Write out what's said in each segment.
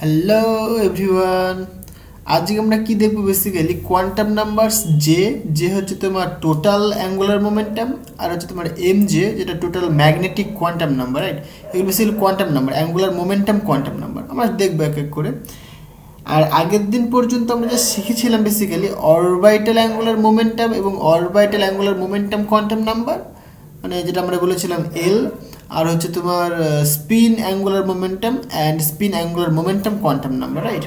Hello everyone, আজকে আমরা কি দেখব? বেসিক্যালি কোয়ান্টাম নাম্বারস জে যে হচ্ছে তোমার টোটাল অ্যাঙ্গুলার মোমেন্টাম, আর হচ্ছে তোমার এম জে যেটা total magnetic quantum number, right? এগুলো basically quantum number, angular momentum quantum number আমরা দেখবো এক এক করে। আর আগের দিন পর্যন্ত আমরা যা শিখেছিলাম বেসিক্যালি অরবাইটাল অ্যাঙ্গুলার মোমেন্টাম এবং orbital angular momentum quantum number, মানে যেটা আমরা বলেছিলাম এল, আর হচ্ছে তোমার spin angular momentum and spin angular momentum quantum number, right?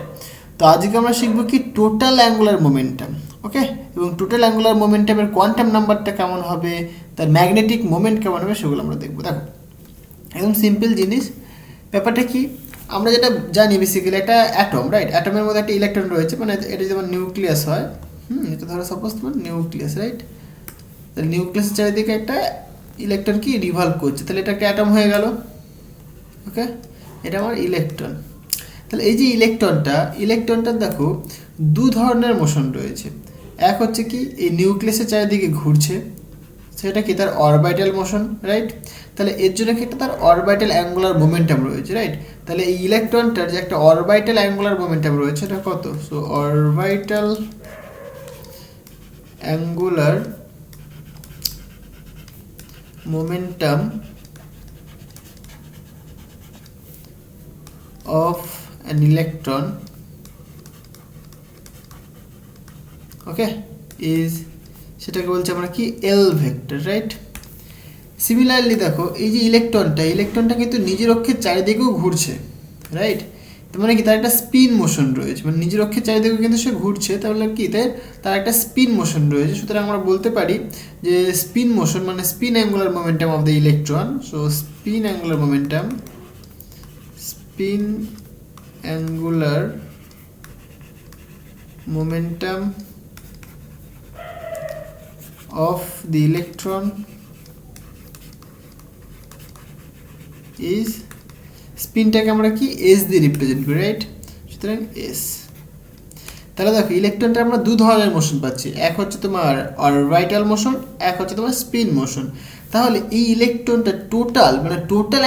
তো আজকে আমরা শিখবো কি টোটাল অ্যাঙ্গুলার মোমেন্টাম, ওকে? এবং টোটাল অ্যাঙ্গুলার মোমেন্টামের কোয়ান্টাম নাম্বারটা কেমন হবে, তার ম্যাগনেটিক মোমেন্ট কেমন হবে, সেগুলো আমরা দেখবো। দেখো, একদম সিম্পল জিনিস। ব্যাপারটা কি, আমরা যেটা জানি বেসিক্যালি একটা অ্যাটম, রাইট? অ্যাটমের মধ্যে একটা ইলেকট্রন রয়েছে, মানে এটা যেমন নিউক্লিয়াস হয়, এটা ধরো সাপোজ তোমার নিউক্লিয়াস, রাইট? তাহলে নিউক্লিয়াসের চারিদিকে একটা ইলেকট্রন কি রিভলভ করছে, তাহলে এটা একটা অ্যাটম হয়ে গেল, ওকে? এটা আমার ইলেকট্রন। তাহলে এই যে ইলেকট্রনটা দেখো দু ধরনের মোশন রয়েছে। এক হচ্ছে কি এই নিউক্লিয়াসের চারিদিকে ঘুরছে, সেটা কি তার অরবিটাল মোশন, রাইট? তাহলে এর জন্য কি একটা তার অরবিটাল অ্যাঙ্গুলার মোমেন্টাম রয়েছে, রাইট? তাহলে এই ইলেকট্রনটার যে একটা অরবিটাল অ্যাঙ্গুলার মোমেন্টাম রয়েছে, এটা কত? So orbital angular momentum of an electron, okay, is, সেটাকে বলছে আমরা কি এল ভেক্টর, রাইট? সিমিলারলি দেখো এই যে ইলেকট্রনটা কিন্তু নিজের অক্ষের চারিদিকেও ঘুরছে, রাইট? মানে কি তার একটা স্পিন মোশন রয়েছে, মানে নিজের অক্ষের চারিদিকেও কিন্তু সে ঘুরছে, তাহলে কি তার একটা স্পিন মোশন রয়েছে। সুতরাং আমরা বলতে পারি যে স্পিন মোশন মানে spin angular momentum of the electron, so spin angular momentum, spin angular momentum of the electron is, স্পিনটাকে আমরা কি এস দিয়ে রিপ্রেজেন্ট করি, রাইট? সুতরাং এস। তাহলে দেখো ইলেকট্রনটা আমরা দু ধরনের মোশন পাচ্ছি, এক হচ্ছে তোমার অরবিটাল মোশন, এক হচ্ছে তোমার স্পিন মোশন। তাহলে এই ইলেকট্রনটা টোটাল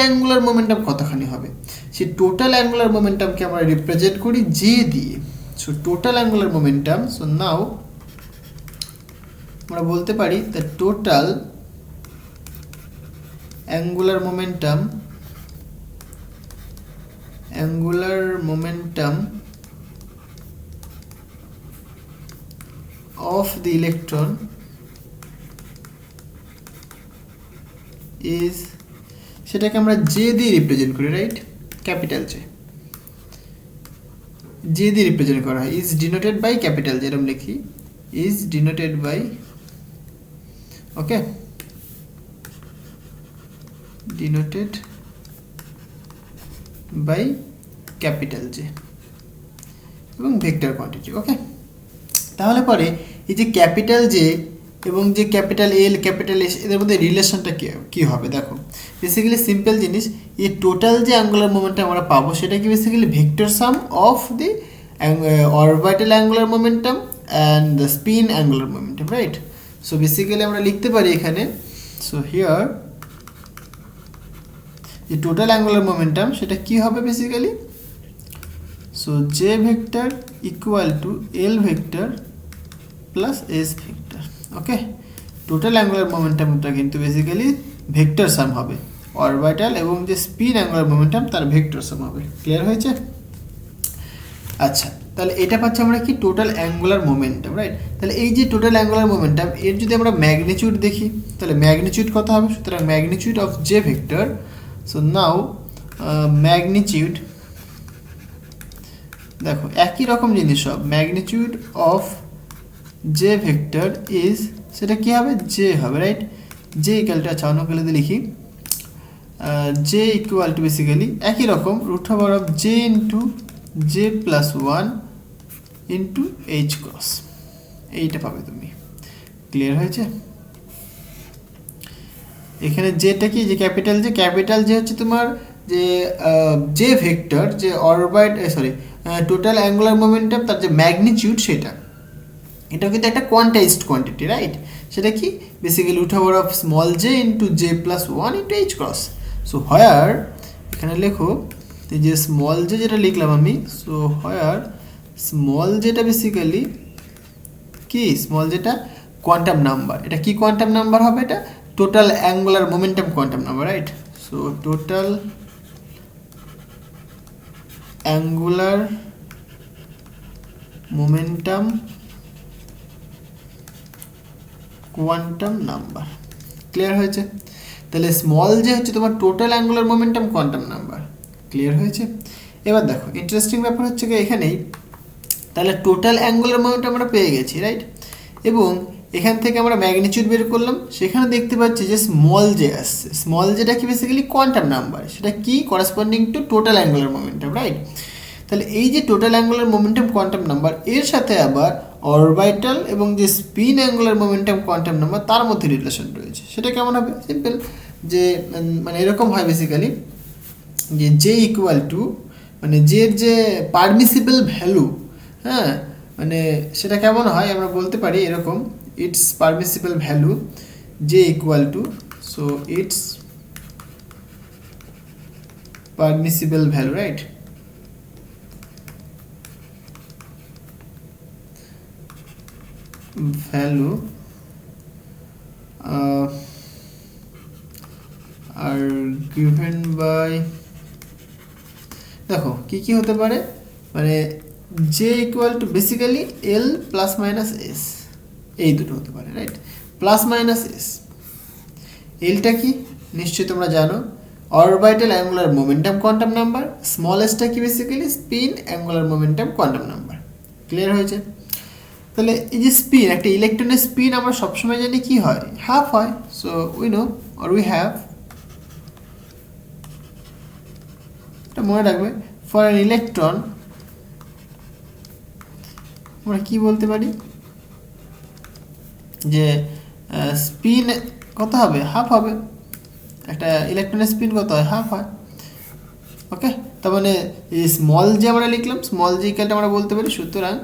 অ্যাঙ্গুলার মোমেন্টাম কতখানি হবে? সেই টোটাল অ্যাঙ্গুলার মোমেন্টামকে আমরা রিপ্রেজেন্ট করি জে দিয়ে। So total angular momentum, so now আমরা বলতে পারি the total angular momentum of the electron is, সেটাকে আমরা জে দিয়ে রিপ্রেজেন্ট করি, রাইট? ক্যাপিটাল জে দিয়ে রিপ্রেজেন্ট করা হয়, ইজ ডিনোটেড বাই ক্যাপিটাল, যেরকম লিখি is denoted by, okay, denoted by capital J এবং ভেক্টর কোয়ান্টিটি, ওকে? তাহলে পরে এই যে ক্যাপিটাল জে এবং যে ক্যাপিটাল এল ক্যাপিটাল এস, এদের মধ্যে রিলেশনটা কী হবে? দেখো বেসিক্যালি সিম্পল জিনিস, এই টোটাল যে অ্যাঙ্গুলার মোমেন্টাম আমরা পাবো সেটা কি basically vector sum of the orbital angular momentum and the spin angular momentum, right? So basically আমরা লিখতে পারি এখানে, সো হিয়ার যে টোটাল অ্যাঙ্গুলার মোমেন্টাম সেটা কি হবে basically, so J vector equal to L vector plus S vector, okay? Total angular মোমেন্টামটা কিন্তু বেসিক্যালি ভেক্টর সাম হবে, অরবিটাল এবং যে স্পিন অ্যাঙ্গুলার মোমেন্টাম তার ভেক্টর সাম হবে। ক্লিয়ার হয়েছে? আচ্ছা, তাহলে এটা পাচ্ছি আমরা কি টোটাল অ্যাঙ্গুলার মোমেন্টাম, রাইট? তাহলে এই যে টোটাল অ্যাঙ্গুলার মোমেন্টাম এর যদি আমরা ম্যাগনিটিউড দেখি, তাহলে ম্যাগনিটিউড কত হবে? সুতরাং magnitude of J vector, so now magnitude, দেখো একই রকম জিনিস সব, magnitude of J vector is, সেটা কি হবে? জে হবে, রাইট? জে ইকুয়ালটা, আচ্ছা অন্য কালে লিখি, জে ইকুয়াল টু বেসিক্যালি একই রকম root over of J into J plus one into H cross, এইটা পাবে তুমি। ক্লিয়ার হয়েছে? এখানে যেটা কি, যে ক্যাপিটাল যে হচ্ছে তোমার যে জে ভেক্টর, যে টোটাল অ্যাঙ্গুলার মোমেন্টাম তার যে ম্যাগনিটিউড সেটা, এটাও কিন্তু একটা কোয়ান্টাইজড কোয়ান্টিটি, রাইট? সেটা কি basically root over of small J into J plus one into H cross. So where, এখানে লেখো এই যে স্মল জে যেটা লিখলাম আমি, সো হোয়ার স্মল যেটা বেসিক্যালি কি, স্মল যেটা কোয়ান্টাম নাম্বার, এটা কি কোয়ান্টাম নাম্বার হবে, এটা total angular momentum quantum number, right? So total angular momentum quantum number. Clear হয়েছে? তাহলে স্মল যে হচ্ছে তোমার total angular momentum quantum number. Clear হয়েছে? এবার দেখো ইন্টারেস্টিং ব্যাপার হচ্ছে কি এখানেই, তাহলে টোটাল অ্যাঙ্গুলার মোমেন্টাম আমরা পেয়ে গেছি, রাইট? এবং এখান থেকে আমরা ম্যাগনিটিউড বের করলাম, সেখানে দেখতে পাচ্ছি যে স্মল জে আসছে। স্মল যেটা কি বেসিক্যালি কোয়ান্টাম নাম্বার, সেটা কি corresponding to total angular momentum, right? তাহলে এই যে total angular momentum quantum number, এর সাথে আবার অরবিটাল এবং যে spin angular momentum quantum number তার মধ্যে রিলেশন রয়েছে। সেটা কেমন হবে? সিম্পল, যে মানে এরকম হয় বেসিক্যালি যে জে ইকুয়াল টু মানে জের যে পারমিসিবল ভ্যালু, হ্যাঁ, মানে সেটা কেমন হয় আমরা বলতে পারি এরকম, it's permissible value J equal to, so it's permissible value, right? Value আর গিভেন বাই, দেখো কি কি হতে পারে, মানে J equal to basically L plus minus S, এই দুটো হতে পারে, রাইট? প্লাস মাইনাস এস, এলটা কি নিশ্চয়ই তোমরা জানো, orbital angular momentum quantum number, small এসটা কি basically spin angular momentum quantum number. Clear হয়েছে? তাহলে এই যে স্পিন, একটা ইলেকট্রনের স্পিন আমরা সবসময় জানি কি হয়, হাফ হয়। So we know or we have, এটা মনে রাখবে, ফর অ্যান ইলেকট্রন আমরা কি বলতে পারি যে স্পিন কত হবে, হাফ হবে। একটা ইলেকট্রনের স্পিন কত হয়, হাফ হয়। ওকে, তার মানে এই স্মল যে আমরা লিখলাম, স্মল জি ইকুয়ালটা আমরা বলতে পারি, সুতরাং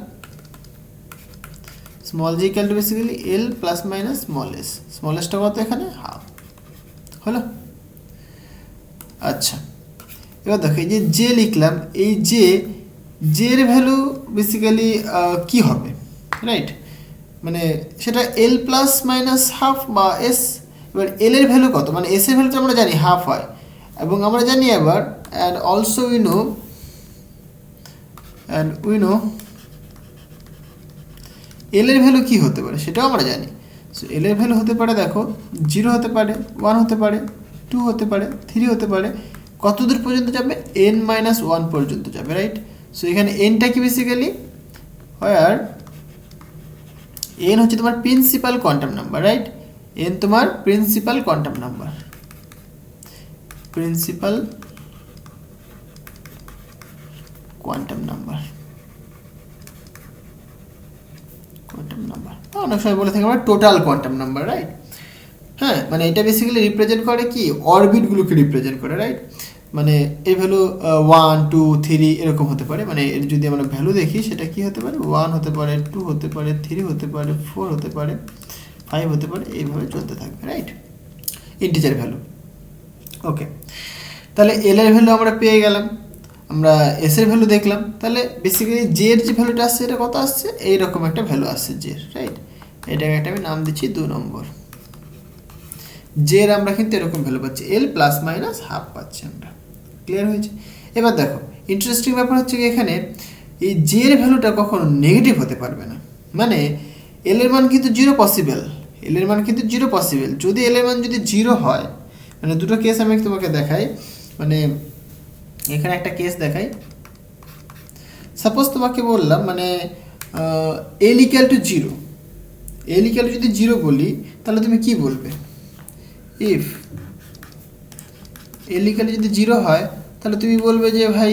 small G equal to basically L plus minus small S, small এসটা কত এখানে, হাফ হলো। আচ্ছা, এবার দেখো এই যে জে লিখলাম, এই জের ভ্যালু বেসিক্যালি কি হবে, রাইট? মানে সেটা এল প্লাস মাইনাস হাফ বা এস। এবার এল এর ভ্যালু কত, মানে এস এর ভ্যালু তো আমরা জানি হাফ হয়, এবং আমরা জানি আবার অ্যান্ড অলসো উই নো এল এর ভ্যালু কী হতে পারে সেটাও আমরা জানি। সো এল এর ভ্যালু হতে পারে, দেখো 0 হতে পারে, 1 হতে পারে, 2 হতে পারে, 3 হতে পারে, কত দূর পর্যন্ত যাবে, n-1 পর্যন্ত যাবে, রাইট? সো এখানে এনটা কি বেসিক্যালি, হোয়ার এন হচ্ছে তোমার principal quantum number, right? N তোমার principal quantum number, principal quantum number, quantum number অনেক সময় বলে থাকি আমরা টোটাল কোয়ান্টাম নাম্বার, রাইট? হ্যাঁ, মানে এটা বেসিক্যালি রিপ্রেজেন্ট করে কি, অরবিটগুলোকে রিপ্রেজেন্ট করে, রাইট? মানে এই ভ্যালু 1, 2, 3 এরকম হতে পারে। মানে এর যদি আমরা ভ্যালু দেখি সেটা কি হতে পারে, 1 হতে পারে, 2 হতে পারে, 3 হতে পারে, 4 হতে পারে, 5 হতে পারে, এইভাবে চলতে থাকবে, রাইট? Integer value. ওকে, তাহলে এল এর ভ্যালু আমরা পেয়ে গেলাম, আমরা এস এর ভ্যালু দেখলাম। তাহলে বেসিক্যালি জে এর যে ভ্যালুটা আসছে এটা কত আসছে, এইরকম একটা ভ্যালু আসছে জে, রাইট? এটাকে একটা আমি নাম দিচ্ছি 2 নম্বর। জে এর আমরা কিন্তু এরকম ভ্যালু পাচ্ছি, এল প্লাস মাইনাস হাফ পাচ্ছি আমরা। ক্লিয়ার হয়েছে? এবার দেখো ইন্টারেস্টিং ব্যাপার হচ্ছে কি, এখানে এই জে এর ভ্যালুটা কখনো নেগেটিভ হতে পারবে না। মানে এল এর মান কিন্তু 0 পসিবল, এল এর মান কিন্তু 0 পসিবল। যদি এল এর মান যদি 0 হয়, মানে দুটো কেস আমি তোমাকে দেখাই, মানে এখানে একটা কেস দেখাই। সাপোজ তোমাকে বললাম মানে L equal to 0, L equal to যদি 0 বলি তাহলে তুমি কি বলবে, ইফ এল ইকুয়াল টু যদি 0 হয় তাহলে তুমি বলবে যে ভাই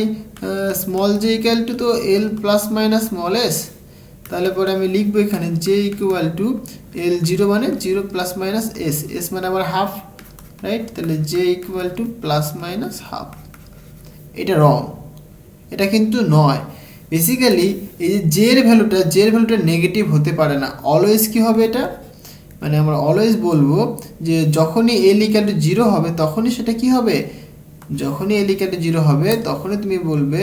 স্মল জে ইকুয়াল টু তো এল প্লাস মাইনাস স্মল এস। তাহলে পরে আমি লিখবো এখানে জে ইকুয়াল টু এল 0 মানে 0 প্লাস মাইনাস এস, এস মানে আবার হাফ, রাইট? তাহলে J equal two plus minus half. এটা রং, এটা কিন্তু নয়। বেসিক্যালি এই যে জের ভ্যালুটা নেগেটিভ হতে পারে না, অলওয়েজ কি হবে এটা, মানে আমরা অলওয়েজ বলবো যে যখনই এল ইকুয়াল টু 0 হবে তখনই সেটা কি হবে, যখনই এল ইকুয়াল টু 0 হবে তখনই তুমি বলবে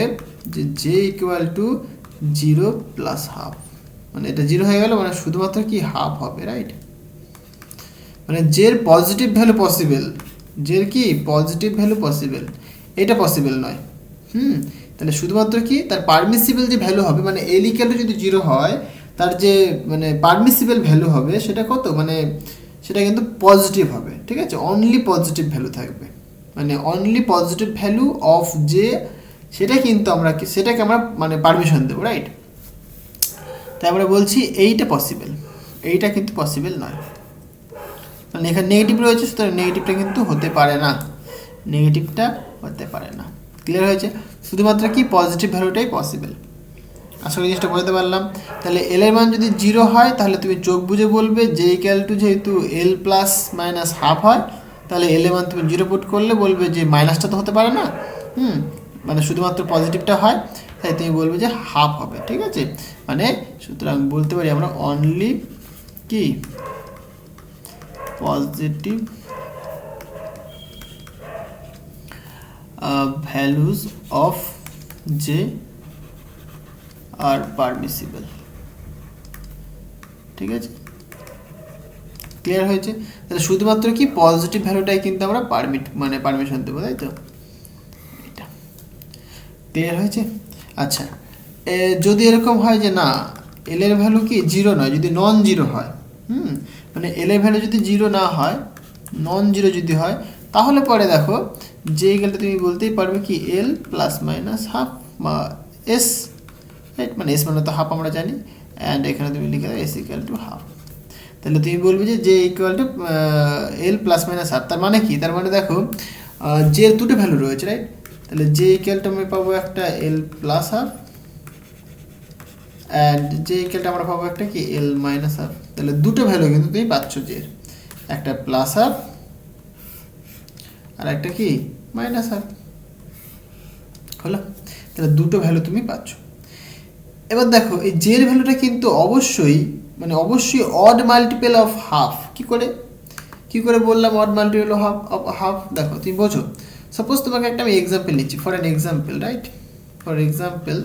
যে J equal to 0 plus half, মানে এটা 0 হয়ে গেল, মানে শুধুমাত্র কি হাফ হবে, রাইট? মানে জের পজিটিভ ভ্যালু পসিবল, জের কি পজিটিভ ভ্যালু পসিবল, এটা পসিবল নয়। তাহলে শুধুমাত্র কি তার পারমিসিবল যে ভ্যালু হবে, মানে এল ইকুয়াল টু যদি 0 হয় তার যে মানে পারমিসিবল ভ্যালু হবে সেটা কত, মানে সেটা কিন্তু পজিটিভ হবে, ঠিক আছে? অনলি পজিটিভ ভ্যালু থাকবে, মানে only positive value of J, সেটা কিন্তু আমরা সেটাকে আমরা মানে পারমিশন দেবো, রাইট? তাই আমরা বলছি এইটা পসিবল, এইটা কিন্তু পসিবল নয়, মানে এখানে নেগেটিভ রয়েছে, সুতরাং নেগেটিভটা কিন্তু হতে পারে না, নেগেটিভটা হতে পারে না। ক্লিয়ার হয়েছে? শুধুমাত্র কি পজিটিভ ভ্যালুটাই পসিবল। আশা করি জিনিসটা বুঝতে পারলাম। তাহলে এল এর মান যদি 0 হয় তাহলে তুমি চোখ বুঝে বলবে জে ইকুয়াল টু, যেহেতু এল প্লাস মাইনাস হাফ হয় তাহলে এল এর মান তুমি 0 পুট করলে বলবে যে মাইনাসটা তো হতে পারে না, মানে শুধুমাত্র পজিটিভটা হয়, তাই তুমি বলবে যে হাফ হবে, ঠিক আছে? মানে সুতরাং বলতে পারি আমরা অনলি কি positive values of J are permissible, ঠিক আছে? ক্লিয়ার হয়েছে? তাহলে শুধুমাত্র কি পজিটিভ ভ্যালুটাই কিন্তু আমরা পারমিশন দেবো, তাই তো? এটা ক্লিয়ার হয়েছে? আচ্ছা, যদি এরকম হয় যে না এল এর ভ্যালু কি 0 নয়, যদি নন জিরো হয়, মানে এল এর ভ্যালু যদি 0 না হয়, নন জিরো যদি হয়, তাহলে পরে দেখো যে গেলটা তুমি বলতেই পারবে কি এল প্লাস মাইনাস হাফ বা এস, রাইট? মানে এস মানে তো হাফ আমরা জানি, অ্যান্ড এখানে তুমি লিখে দাও এস ইকুয়াল টু হাফ। তাহলে তুমি বলবে যে J equal to L plus minus half, তার মানে কি? তার মানে দেখো জে এর দুটো ভ্যালু রয়েছে, রাইট? তাহলে জে ইকুয়াল টু আমি পাবো একটা এল প্লাস হাফ, অ্যান্ড জে ইকুয়ালটা আমরা পাবো একটা কি এল মাইনাস হাফ। তাহলে দুটো ভ্যালু কিন্তু তুমি পাচ্ছ জে, একটা প্লাস হাফ আর একটা কি মাইনাস হাফ, হলো? তাহলে দুটো ভ্যালু তুমি পাচ্ছ। এবার দেখো এই জের ভ্যালুটা কিন্তু অবশ্যই মানে অবশ্যই অড মাল্টিপল অফ হাফ। কি করে বললাম অড মাল্টিপল অফ হাফ? দেখো তুমি বোঝো, সাপোজ তোমাকে একটা আমি এক্সাম্পল নিচ্ছি, for an example, right? For example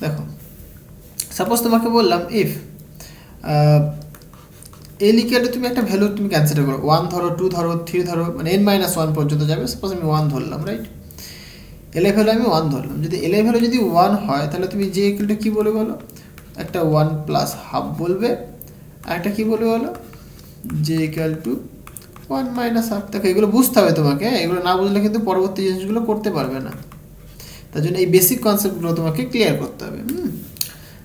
দেখো, সাপোজ তোমাকে বললাম ইফ এল ইকুয়াল টু, তুমি একটা ভ্যালু তুমি কনসিডার করো, 1 ধরো, 2 ধরো, 3 ধরো, মানে n-1 পর্যন্ত যাবে। সাপোজ আমি 1 ধরলাম, রাইট? এল এর ভ্যালু আমি 1 ধরলাম। যদি এল এর ভ্যালু যদি 1 হয় তাহলে তুমি জে ইকুয়াল টু কী বলে বলো? একটা 1 প্লাস হাফ বলবে, আর একটা কী বলবে বলো? J equal two 1 minus half. দেখো এগুলো বুঝতে হবে তোমাকে, এগুলো না বুঝলে কিন্তু পরবর্তী জিনিসগুলো করতে পারবে না। তার জন্য এই বেসিক কনসেপ্টগুলো তোমাকে ক্লিয়ার করতে হবে।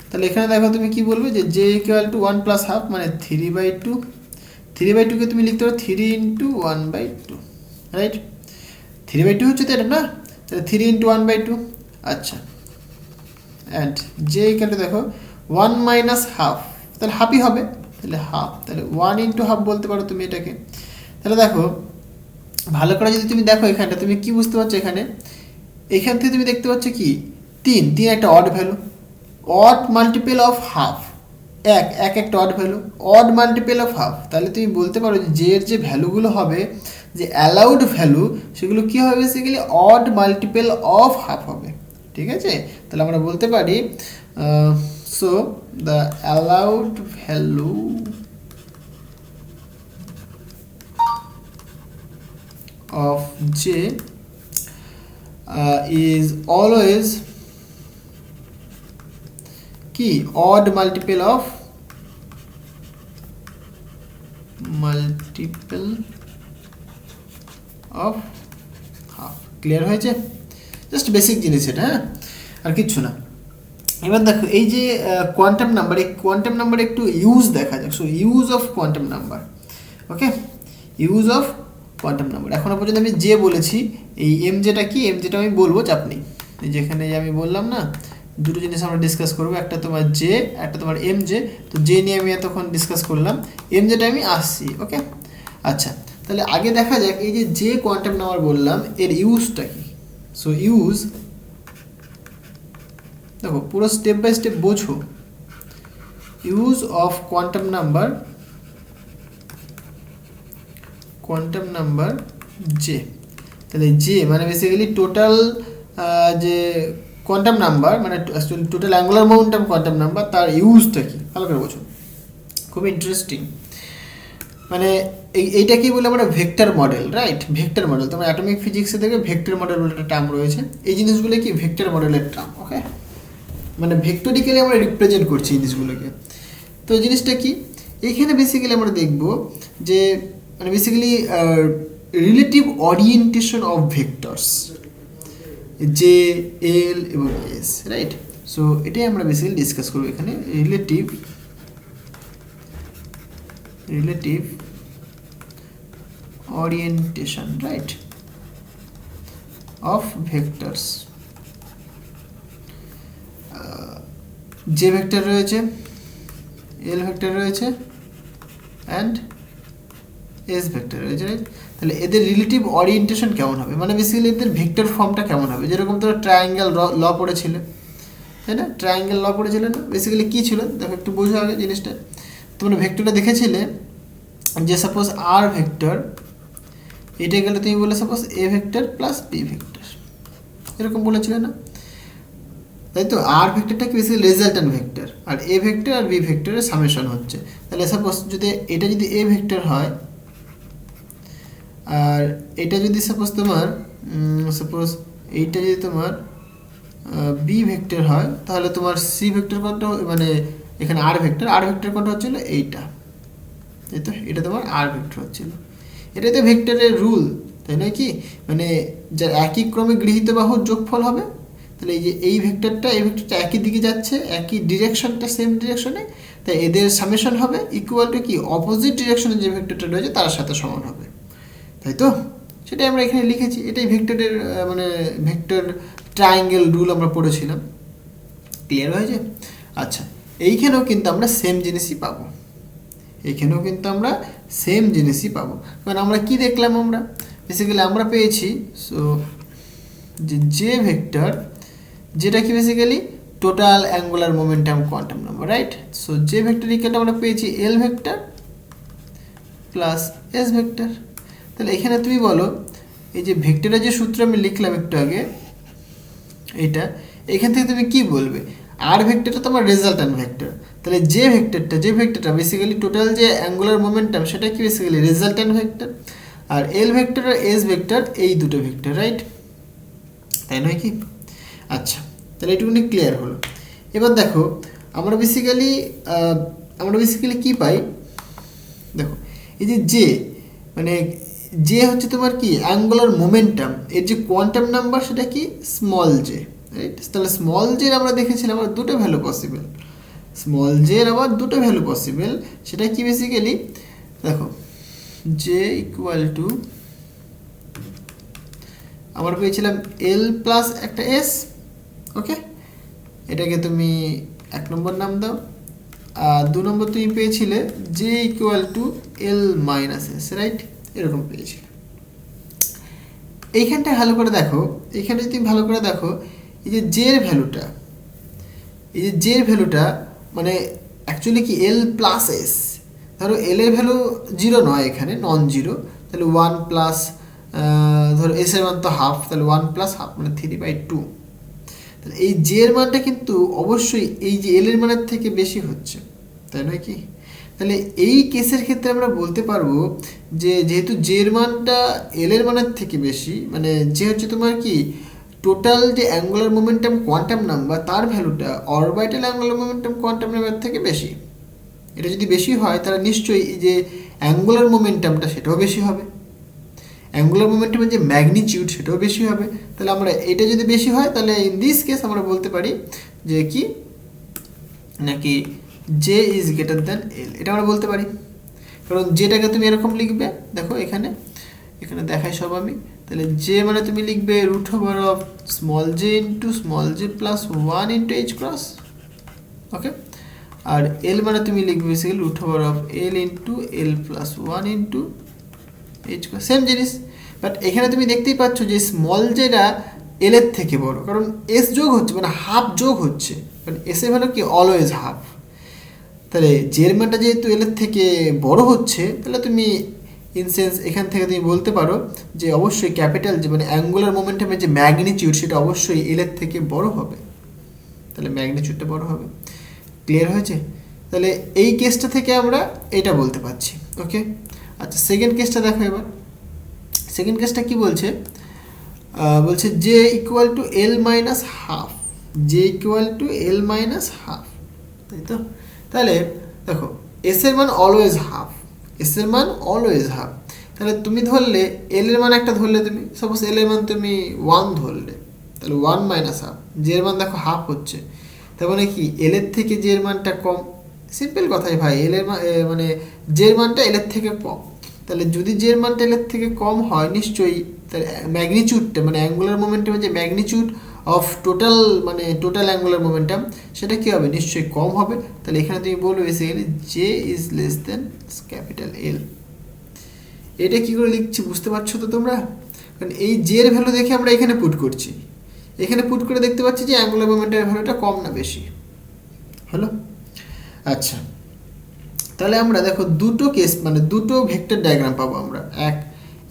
তাহলে এখানে দেখো তুমি কি বলবে যে J equal two 1 plus half মানে 3/2। 3/2কে তুমি লিখতে পারো 3 ইন্টু 1/2, রাইট? 3/2 হচ্ছে তো এটা না, তাহলে 3 ইন্টু 1/2। আচ্ছা, অ্যান্ড জে ইকুয়াল টু দেখো 1 মাইনাস হাফ, তাহলে হাফই হবে, তাহলে হাফ, তাহলে 1 ইন্টু হাফ বলতে পারো তুমি এটাকে। তাহলে দেখো ভালো করে যদি তুমি দেখো এখানটা তুমি কি বুঝতে পারছো, এখান থেকে তুমি দেখতে পাচ্ছ কি 3 একটা odd value, odd multiple of half, এক একটা odd value, odd multiple of half. তাহলে তুমি বলতে পারো যে এর যে ভ্যালুগুলো হবে, যে অ্যালাউড ভ্যালু, সেগুলো কী হবে? Basically odd multiple of half হবে, ঠিক আছে? তাহলে আমরা বলতে পারি so the allowed value of j is always কি odd multiple of half। Clear হয়েছে? জাস্ট বেসিক জিনিস এটা, হ্যাঁ, আর কিচ্ছু না। এবার দেখো এই যে কোয়ান্টাম নাম্বার, এই কোয়ান্টাম নাম্বার একটু ইউজ দেখা যাক। So use of quantum number, okay, use of quantum number. এখনো পর্যন্ত আমি যে বলেছি, এই এম জেটা কি, এম জেটা আমি বলবো, চাপ নেই। এই যেখানে আমি বললাম না দুটো জিনিস আমরা ডিসকাস করবো, একটা তোমার জে, একটা তোমার এম জে। তো জে নিয়ে আমি এতক্ষণ ডিসকাস করলাম, এম জেটা আমি আসছি, ওকে। আচ্ছা, তাহলে আগে দেখা যাক এই যে কোয়ান্টাম নাম্বার বললাম এর ইউজটা কি। সো ইউজ দেখো পুরো স্টেপ বাই স্টেপ বোঝো। Use of quantum number, quantum number J. তাহলে জে মানে বেসিক্যালি টোটাল যে কোয়ান্টাম নাম্বার মানে total angular momentum quantum number, তার ইউজটা কি ভালো করে বোঝো, খুব ইন্টারেস্টিং। মানে এইটা কি বলে আমরা vector model, right? Vector model তোমরা অ্যাটমিক ফিজিক্সে দেখবে ভেক্টর মডেল বলে একটা টার্ম রয়েছে। এই জিনিসগুলো কি ভেক্টর মডেলের টার্ম, ওকে? মানে ভেক্টরিক্যালি আমরা রিপ্রেজেন্ট করছি এই জিনিসগুলোকে। তো জিনিসটা কি এইখানে বেসিক্যালি আমরা দেখব যে মানে basically relative orientation of vectors J, L এবং এস, রাইট? সো এটাই আমরা বেসিক্যালি ডিসকাস করবো এখানে, relative orientation, right, of vectors. যে ভেক্টর রয়েছে, এল ভেক্টর রয়েছে অ্যান্ড এস ভেক্টর রয়েছে, রাইট? তাহলে এদের রিলেটিভ ওরিয়েন্টেশন কেমন হবে, মানে বেসিক্যালি এদের ভেক্টর ফর্মটা কেমন হবে। যেরকম তোমরা ট্রায়াঙ্গেল ল পড়েছিলে, তাই না? ট্রায়াঙ্গেল ল পড়েছিলে না? বেসিক্যালি কী ছিল দেখো একটু বোঝো আগে জিনিসটা। তোমরা ভেক্টরটা দেখেছিলে যে সাপোজ আর ভেক্টর, এটা গেলে তুমি বলে suppose A vector plus B vector, এরকম বলেছিলে না? তাই তো আর ভেক্টরটা কি বেসিক্যালি রেজাল্ট্যান্ট ভেক্টর, আর এ ভেক্টর আর বি ভেক্টরের সামেশন হচ্ছে। তাহলে সাপোজ যদি এটা যদি এ ভেক্টর হয় আর এটা যদি সাপোজ তোমার সাপোজ এইটা যদি তোমার বি ভেক্টর হয়, তাহলে তোমার সি ভেক্টর কোনটা, মানে এখানে আর ভেক্টর কোনটা হচ্ছিল এইটা, তাই তো? এটা তোমার আর ভেক্টর হচ্ছিল। এটাই তো ভেক্টরের রুল, তাই নয় কি? মানে যার একই ক্রমে গৃহীত বাহুর যোগফল হবে। তাহলে এই যে এই ভেক্টরটা একই দিকে যাচ্ছে, একই ডিরেকশনটা সেম ডিরেকশনে, তাই এদের সামেশন হবে ইকুয়াল টু কি অপোজিট ডিরেকশনে যে ভেক্টরটা রয়েছে তার সাথে সমান হবে, তাই তো? সেটাই আমরা এখানে লিখেছি। এটাই ভেক্টরের মানে ভেক্টর ট্রায়াঙ্গেল রুল আমরা পড়েছিলাম। ক্লিয়ার হয়েছে? আচ্ছা, এইখানেও কিন্তু আমরা সেম জিনিসই পাবো, এইখানেও কিন্তু আমরা সেম জিনিসই পাবো। কারণ আমরা কি দেখলাম, আমরা বেসিক্যালি আমরা পেয়েছি সো যে ভেক্টর, যেটা কি basically total angular momentum quantum number, right? So যে ভেক্টর ইকুয়াল আমরা পেয়েছি এল ভেক্টর প্লাস এস ভেক্টর। তাহলে এখানে তুমি বলো এই যে ভেক্টরের যে সূত্র আমি লিখলাম একটু আগে, এইটা এখান থেকে তুমি কি বলবে? আর ভেক্টরটা তোমার রেজাল্ট্যান্ট ভেক্টর, তাহলে যে ভেক্টরটা বেসিক্যালি টোটাল যে অ্যাঙ্গুলার মোমেন্টাম সেটা কি বেসিক্যালি রেজাল্ট্যান্ট ভেক্টর, আর এল ভেক্টর আর এস ভেক্টর এই দুটো ভেক্টর, রাইট? তাই নয় কি? আচ্ছা, তাহলে এটুকুনি ক্লিয়ার হলো। এবার দেখো আমরা বেসিক্যালি কি পাই, দেখো এই যে মানে যে হচ্ছে তোমার কি অ্যাঙ্গুলার মোমেন্টাম, এর যে কোয়ান্টাম নাম্বার সেটা কি স্মল জে, রাইট? তাহলে স্মল জে আমরা দেখেছিলাম আমার দুটো ভ্যালু পসিবল, স্মল জে এর আবার দুটো ভ্যালু পসিবল। সেটা কি বেসিক্যালি দেখো জে ইকুয়াল টু আমরা পেয়েছিলাম এল প্লাস একটা এস, ওকে? এটাকে তুমি 1 নম্বর নাম দাও। আর 2 নম্বর তুমি পেয়েছিলে J equal to L minus S, right? এরকম পেয়েছিলে। এইখানটা ভালো করে দেখো, এইখানে যদি ভালো করে দেখো এই যে জের ভ্যালুটা মানে অ্যাকচুয়ালি কি এল প্লাস এস, ধরো এল এর ভ্যালু 0 নয়, এখানে নন জিরো, তাহলে 1 প্লাস ধরো এস এর মান তো হাফ, তাহলে 1 প্লাস হাফ মানে 3/2। তাহলে এই জে এর মানটা কিন্তু অবশ্যই এই যে এল এর মানের থেকে বেশি হচ্ছে, তাই নয় কি? তাহলে এই কেসের ক্ষেত্রে আমরা বলতে পারবো যে যেহেতু জে এর মানটা এল এর মানের থেকে বেশি, মানে যে হচ্ছে তোমার কি টোটাল যে অ্যাঙ্গুলার মোমেন্টাম কোয়ান্টাম নাম্বার তার ভ্যালুটা orbital angular momentum quantum number থেকে বেশি। এটা যদি বেশি হয় তাহলে নিশ্চয়ই এই যে অ্যাঙ্গুলার মোমেন্টামটা সেটাও বেশি হবে, অ্যাঙ্গুলার মোমেন্টামের যে ম্যাগনিটিউড সেটাও বেশি হবে। তাহলে আমরা এটা যদি বেশি হয় তাহলে ইন দিস কেস আমরা বলতে পারি যে কি নাকি জে ইজ গ্রেটার দ্যান এল, এটা আমরা বলতে পারি। কারণ যেটাকে তুমি এরকম লিখবে, দেখো এখানে দেখাই সব আমি, তাহলে জে মানে তুমি লিখবে root over of small J into small J plus 1 into H cross, okay? আর এল মানে তুমি লিখবে basically root over of L into L plus 1 into H cross, same জিনিস। বাট এখানে তুমি দেখতেই পাচ্ছ যে স্মল জেটা এল এর থেকে বড়, কারণ এস যোগ হচ্ছে মানে হাফ যোগ হচ্ছে, কারণ এস এর ভ্যালু কি অলওয়েজ হাফ। তাহলে জের মানটা যেহেতু এল এর থেকে বড় হচ্ছে, তাহলে তুমি ইন সেন্স এখান থেকে তুমি বলতে পারো যে অবশ্যই ক্যাপিটাল যে মানে অ্যাঙ্গুলার মোমেন্টামের যে ম্যাগনিটিউড সেটা অবশ্যই এল এর থেকে বড় হবে, তাহলে ম্যাগনিটিউডটা বড় হবে। ক্লিয়ার হয়েছে? তাহলে এই কেসটা থেকে আমরা এটা বলতে পারছি। ওকে, আচ্ছা সেকেন্ড কেসটা দেখো এবার। সেকেন্ড কেসটা কি বলছে? বলছে J equal to L minus half, J equal to L minus half, তাই তো? তাহলে দেখো এস এর মান অলওয়েজ হাফ, এস এর মান অলওয়েজ হাফ। তাহলে তুমি ধরলে এল এর মান একটা ধরলে, তুমি সাপোজ এল এর মান তুমি 1 ধরলে, তাহলে 1 মাইনাস হাফ, জে এর মান দেখো হাফ হচ্ছে, তার মানে কি এল এর থেকে জে এর মানটা কম। সিম্পল কথাই ভাই, এল এর মানে জে এর মানটা এল এর থেকে কম। তাহলে যদি জে এর মানটা এল এর থেকে কম হয় নিশ্চয়ই তাহলে ম্যাগনিটিউডটা মানে অ্যাঙ্গুলার মোমেন্টামের যে ম্যাগনিটিউড অফ টোটাল মানে টোটাল অ্যাঙ্গুলার মোমেন্টাম সেটা কী হবে? নিশ্চয়ই কম হবে। তাহলে এখানে তুমি বলবে basically J is less than capital এল। এটা কী করে লিখছি বুঝতে পারছো তো তোমরা? কারণ এই জে এর ভ্যালু দেখে আমরা এখানে পুট করছি, এখানে পুট করে দেখতে পাচ্ছি যে অ্যাঙ্গুলার মোমেন্টামের ভ্যালুটা কম না বেশি হলো। আচ্ছা, তাহলে আমরা দেখো দুটো কেস মানে দুটো ভেক্টর ডায়াগ্রাম পাবো আমরা। এক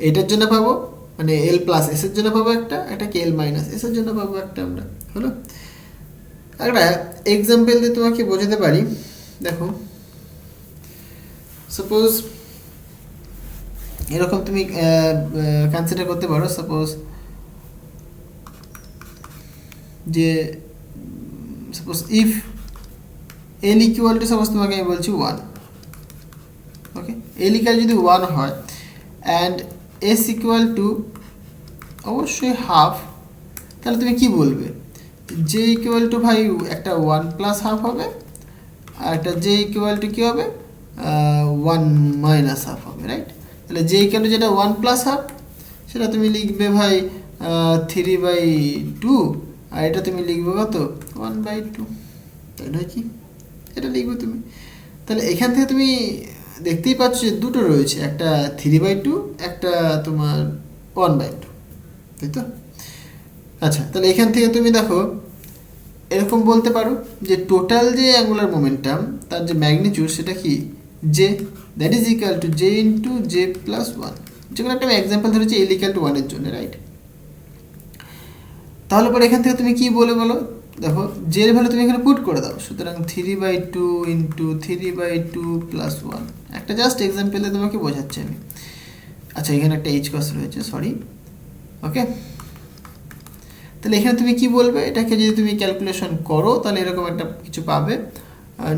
এটার জন্য পাবো মানে এল প্লাস এস এর জন্য পাবো একটা, এটাকে এল মাইনাস এস এর জন্য পাবো একটা আমরা, হলো। একটা এক্সাম্পল দিয়ে তোমাকে বোঝাতে পারি। দেখো সাপোজ এরকম তুমি কনসিডার করতে পারো, সাপোজ যে suppose if L equal two suppose তোমাকে আমি বলছি 1, ওকে, এল ইকুয়াল যদি 1 হয় অ্যান্ড এস ইকুয়াল টু অবশ্যই হাফ, তাহলে তুমি কি বলবে? জে ইকুয়াল টু ভাই একটা 1 প্লাস হাফ হবে, আর একটা জে ইকুয়াল টু কী হবে? 1 মাইনাস হাফ হবে, রাইট? তাহলে জে ইকুয়াল টু যেটা 1 প্লাস হাফ সেটা তুমি লিখবে ভাই 3/2, আর এটা তুমি লিখবে কত? 1/2, তাই নয় কি? এটা লিখবে তুমি। তাহলে এখান থেকে তুমি দেখতেই পাচ্ছ যে দুটো রয়েছে, একটা 3/2, একটা তোমার 1/2, তাই তো? আচ্ছা, তাহলে এখান থেকে তুমি দেখো এরকম বলতে পারো যে টোটাল যে অ্যাঙ্গুলার মোমেন্টাম তার যে ম্যাগনিটিউড সেটা কি? J, that is equal two J into J plus 1। যেমন একটা আমি এক্সাম্পল ধরেছি এল ইকুয়াল টু 1 এর জন্য, রাইট? তাহলে পরে এখান থেকে তুমি কি বলো দেখো জে এর ভ্যালু তুমি এখানে পুট করে দাও, সুতরাং 3/2 ইন্টু 3/2 প্লাস 1। একটা জাস্ট এক্সাম্পলে তোমাকে বোঝাচ্ছি আমি। আচ্ছা, এখানে একটা এইচ কস রয়েছে, সরি। ওকে, তাহলে এখানে তুমি কি বলবে? এটাকে যদি তুমি ক্যালকুলেশন করো তাহলে এরকম একটা কিছু পাবে।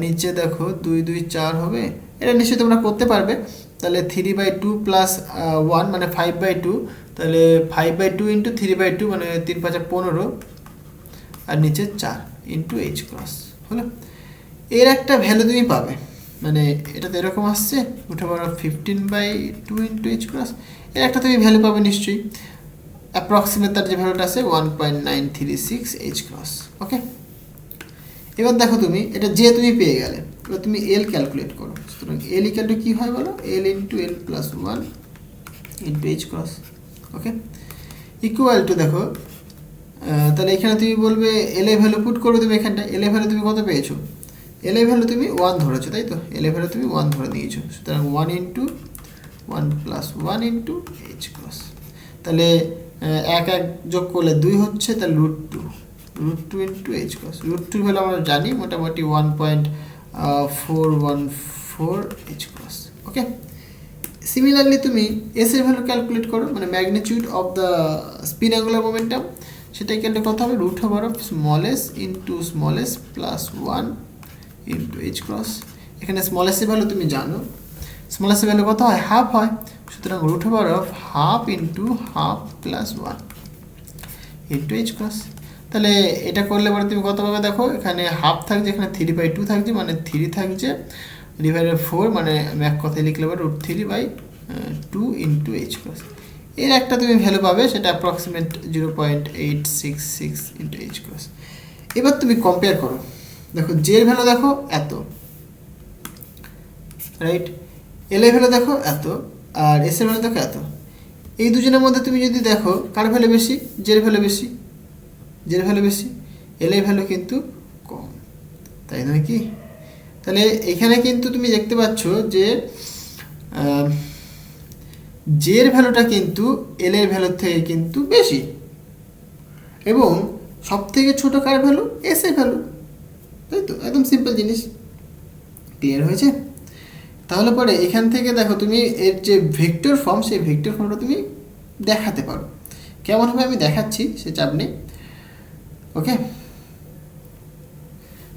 নিচে দেখো 2 2 4 হবে, এটা নিশ্চয়ই তোমরা করতে পারবে। তাহলে 3/2 প্লাস 1 মানে 5/2, তাহলে 5/2 ইন্টু 3/2 মানে 3 5 15, আর নিচে 4 ইন্টু এইচ ক্রস, হলো। এর একটা ভ্যালু তুমি পাবে, মানে এটা তো এরকম আসছে উঠে বড় 15/2 ইন্টু এইচ ক্রস, এর একটা তুমি ভ্যালু পাবে নিশ্চয়ই। অ্যাপ্রক্সিমেট তার যে ভ্যালুটা আছে 1.936 এইচ ক্রস। ওকে, এবার দেখো তুমি এটা যে তুমি পেয়ে গেলে, এবার তুমি এল ক্যালকুলেট করো। সুতরাং এল ইকুয়াল টু কী হয় বলো? L into L plus 1 into H cross. Okay, equal to দেখো তাহলে এখানে তুমি বলবে এল এ ভ্যালু পুট করবে তুমি এখানটায়। এল এ ভ্যালু তুমি কত পেয়েছো? এল এ ভ্যালু তুমি 1 ধরেছো, তাই তো? এল এ ভ্যালু তুমি 1 ধরে নিয়েছো, সুতরাং 1 into 1 plus 1 into H cross. তাহলে 1 1 যোগ করলে 2 হচ্ছে, তাহলে √2 ইন্টু এইচ ক্রস। √2 ভ্যালু আমরা জানি মোটামুটি 1.414 এইচ ক্রস। ওকে, সিমিলারলি তুমি এস এর ভ্যালু ক্যালকুলেট করো, মানে magnitude of the spin angular momentum, সেটা এখানে কত হবে? √s into small S plus 1 into H cross. এখানে স্মল এস এর ভ্যালু তুমি জানো, স্মল এস এর ভ্যালু কত হয়? হাফ হয়, সুতরাং ½ into half plus 1 into H cross. তাহলে এটা করলে পরে তুমি কত পাবে? দেখো এখানে হাফ থাকছে, এখানে 3/2 থাকছে, মানে 3 থাকছে ডিভাইডেড 4, মানে আমি এক কথায় লিখলে পারে √3/2 ইন্টু এইচ ক্রস। এর একটা তুমি ভ্যালু পাবে, সেটা অ্যাপ্রক্সিমেট 0.866 ইন্টু এইচ ক্রস। এবার তুমি কম্পেয়ার করো, দেখো জে এর ভ্যালু দেখো এত, রাইট? এল এর ভ্যালু দেখো এত, আর এস এর ভ্যালু দেখো এত। এই দুজনের মধ্যে তুমি যদি দেখো কার ভ্যালু বেশি? জে এর ভ্যালু বেশি, জে এর ভ্যালু বেশি, এল এর ভ্যালু কিন্তু কম, তাই নয় কি? তাহলে এখানে কিন্তু তুমি দেখতে পাচ্ছ যে জে এর ভ্যালুটা কিন্তু এল এর ভ্যালুর থেকে কিন্তু বেশি, এবং সব থেকে ছোটো কার ভ্যালু? এস এর ভ্যালু, তাই তো? একদম সিম্পল জিনিস। ক্লিয়ার হয়েছে? তাহলে পরে এখান থেকে দেখো তুমি এর যে ভেক্টর ফর্ম, সেই ভেক্টর ফর্মটা তুমি দেখাতে পারো। কেমন হবে আমি দেখাচ্ছি, সে চাপ নেই। ওকে,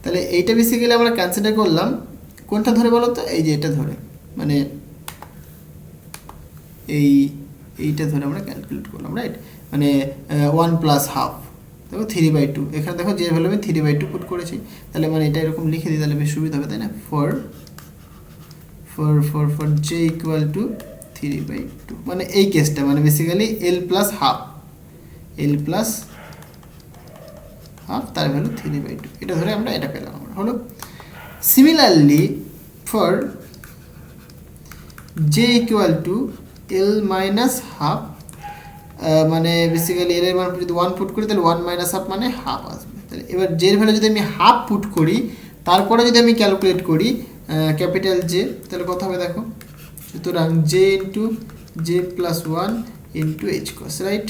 তাহলে এইটা বেসিক্যালি আমরা কনসিডার করলাম কোনটা ধরে বলো তো? এই যে এটা ধরে, মানে এইটা ধরে আমরা ক্যালকুলেট করলাম, রাইট? মানে 1+12, দেখো 3/2। এখানে দেখো যে ভ্যালু আমি 3/2 পুট করেছি, তাহলে মানে এটা এরকম লিখে দিই, তাহলে বেশ সুবিধা হবে, তাই না? ফর জে ইকুয়াল টু 3/2, মানে এই কেসটা মানে বেসিক্যালি L+12, তার ভ্যালু 3/2, এটা ধরে আমরা এটা পেলাম আমরা, হলো। Similarly for J equal two L-12, মানে বেসিক্যালি এর মান যদি 1 পুট করি তাহলে 1-12 মানে হাফ আসবে। তাহলে এবার জের ভ্যালু যদি আমি হাফ পুট করি, তারপরে যদি আমি ক্যালকুলেট করি ক্যাপিটাল জে, তাহলে কত হবে দেখো? সুতরাং J into J+1 into H cross, right?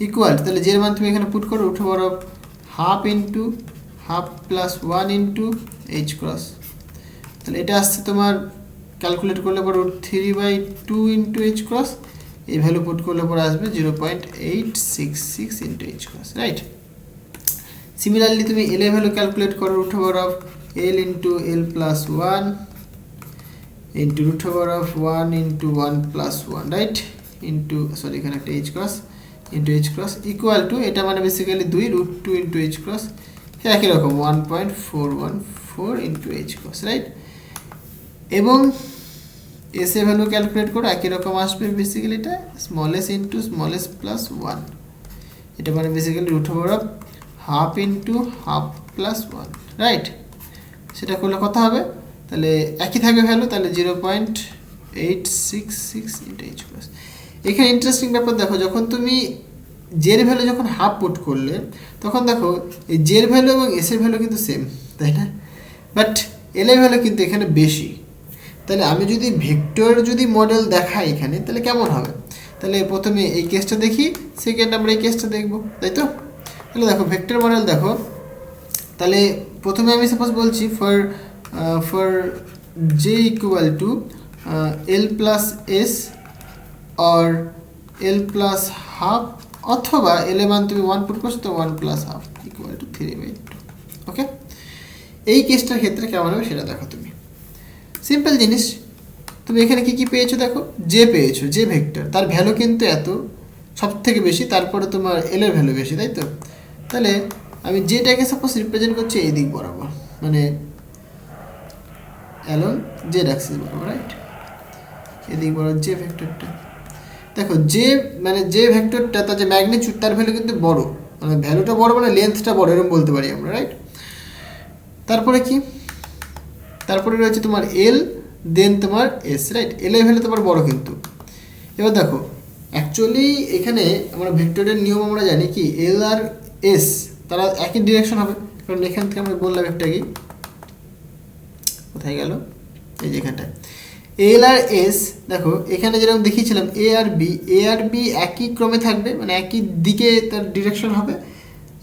Equal, তাহলে জের মান তুমি এখানে পুট করো, উঠে বড় half into half plus 1 into H cross, তাহলে এটা আসছে তোমার ক্যালকুলেট করলে পরে 3/2 ইন্টু এইচ ক্রস, এই ভ্যালু পুট করলে পরে আসবে 0.866 into H cross, right? Similarly তুমি এল এর ভ্যালু ক্যালকুলেট করো, root over of L into L+1 into root over of 1 into 1+1, right? Into sorry এখানে একটা H cross into H cross equal to, এটা মানে বেসিক্যালি 2√2 ইন্টু এইচ ক্রস, একই রকম 1.414 into H cross, right? এবং S এর value calculate করো, একই রকম আসবে বেসিক্যালি এটা স্মলেস্ট ইন্টু স্মলেস্ট প্লাস 1, এটা মানে basically root over of half into half plus 1, right? সেটা করলে কত হবে? তাহলে একই থাকবে ভ্যালু, তাহলে 0.866 ইন্টু এইচ প্লাস। এখানে ইন্টারেস্টিং ব্যাপার দেখো, যখন তুমি জের ভ্যালু যখন হাফ পুট করলে, তখন দেখো এই জের ভ্যালু এবং এস এর ভ্যালু কিন্তু সেম, তাই না? বাট এল এর ভ্যালু কিন্তু এখানে বেশি। তাহলে আমি যদি ভেক্টর যদি মডেল দেখাই এখানে, তাহলে কেমন হবে? তাহলে প্রথমে এই কেসটা দেখি, সেকেন্ড আমরা এই কেসটা দেখব, তাই তো? তাহলে দেখো ভেক্টর মডেল দেখো, তাহলে প্রথমে আমি সাপোজ বলছি for J equal two L+S or L+12, অথবা এল এর মান তুমি 1 পুট করছো তো 1+12 ইকুয়াল টু 3/2। ওকে, এই কেসটার ক্ষেত্রে কেমন হবে সেটা দেখো তুমি। সিম্পল জিনিস, তুমি এখানে কি কি পেয়েছো দেখো, জে পেয়েছো, জে ভেক্টর, তার ভ্যালু কিন্তু এত সব থেকে বেশি, তারপরে তোমার এল এর ভ্যালু বেশি, তাই তো? তাহলে আমি জেটাকে সাপোজ রিপ্রেজেন্ট করছি এই দিক বরাবর, মানে অ্যালং জেড অ্যাক্সিস বরাবর, রাইট? এদিক বরাবর জে ভেক্টরটা দেখো, জে মানে জে ভেক্টরটা তার যে ম্যাগনিটিউড, তার ভ্যালু কিন্তু বড়, মানে ভ্যালুটা বড় মানে লেন্থটা বড়, এরকম বলতে পারি আমরা, রাইট? তারপরে কি, তারপরে রয়েছে তোমার এল, দেন তোমার এস, রাইট? এল এর ভ্যালু তোমার বড় কিন্তু। এবার দেখো অ্যাকচুয়ালি এখানে আমরা ভেক্টরের নিয়ম আমরা জানি কি, এল আর এস তারা একই ডিরেকশন হবে, কারণ এখান থেকে আমরা বললাম একটা কি, কোথায় গেল, এই যে এখানটায় এল আর এস, দেখো এখানে যেরকম দেখিয়েছিলাম এ আর বি একই ক্রমে থাকবে, মানে একই দিকে তার ডিরেকশন হবে,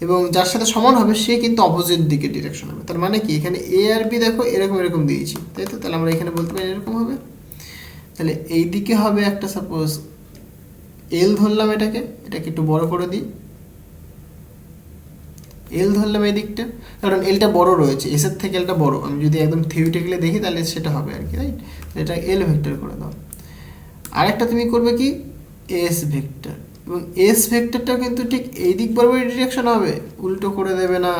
এবং যার সাথে সমান হবে সে কিন্তু অপোজিট দিকে ডিরেকশন হবে। তার মানে কি, এখানে এ আর বি দেখো এরকম এরকম দিয়েছি, তাই তো? তাহলে আমরা এখানে বলতে পারি এরকম হবে। তাহলে এই দিকে হবে একটা সাপোজ এল ধরলাম, এটাকে একটু বড় করে দিই, এল ধরলাম এই দিকটা, কারণ এলটা বড় রয়েছে, এসের থেকে এলটা বড়, আমি যদি একদম থিওরিটিক্যালি দেখি তাহলে সেটা হবে আর কি, রাইট? এটা এল ভেক্টর করে দাও। আরেকটা তুমি করবে কি, এস ভেক্টর, এবং এস ভেক্টরটাও কিন্তু ঠিক এই দিক বরাবর ডিরেকশন হবে, উল্টো করে দেবে না,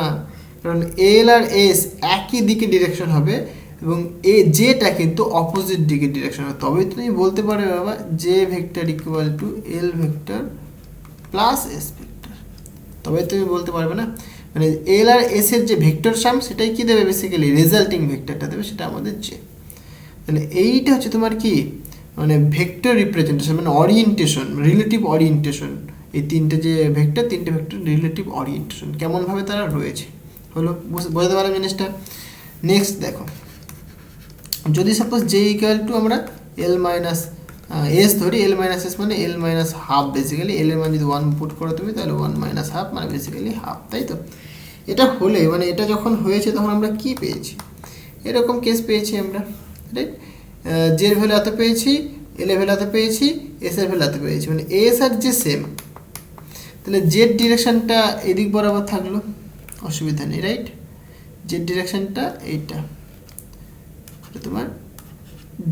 কারণ এল আর এস একই দিকে ডিরেকশন হবে, এবং এ জেটা কিন্তু অপোজিট দিকে ডিরেকশন হবে। তবেই তুমি বলতে পারবে বাবা J vector equal to L vector plus S vector, তবে তুমি বলতে পারবে না, মানে এল আর এস এর যে ভেক্টর সাম সেটাই কি দেবে, বেসিক্যালি রেজাল্টিং ভেক্টরটা দেবে, সেটা আমাদের জে। তাহলে এইটা হচ্ছে তোমার কি, মানে ভেক্টর রিপ্রেজেন্টেশন, মানে অরিয়েন্টেশন, রিলেটিভ অরিয়েন্টেশন, এই তিনটে যে ভেক্টর, তিনটে ভেক্টর রিলেটিভ অরিয়েন্টেশন কেমনভাবে তারা রয়েছে, হলো? বুঝতে পারলাম জিনিসটা। নেক্সট দেখো, যদি সাপোজ জে ইকুয়াল টু আমরা L- এস ধরি, এল মাইনাস এস মানে এল মাইনাস হাফ বেসিক্যালি। এল এর মান যদি 1 পুট করো তুমি, তাহলে 1 মাইনাস হাফ মানে বেসিক্যালি হাফ, তাই তো? এটা হলে মানে এটা যখন হয়েছে তখন আমরা কি পেয়েছি, এরকম কেস পেয়েছি আমরা, রাইট? জের ভ্যালু এত পেয়েছি, এল এর ভ্যালু এত পেয়েছি, এস এর ভ্যালু এত পেয়েছি, মানে এস আর জে সেম। তাহলে জেড ডিরেকশনটা এদিক বরাবর থাকলো, অসুবিধা নেই, রাইট? জেড ডিরেকশনটা এইটা, এটা তোমার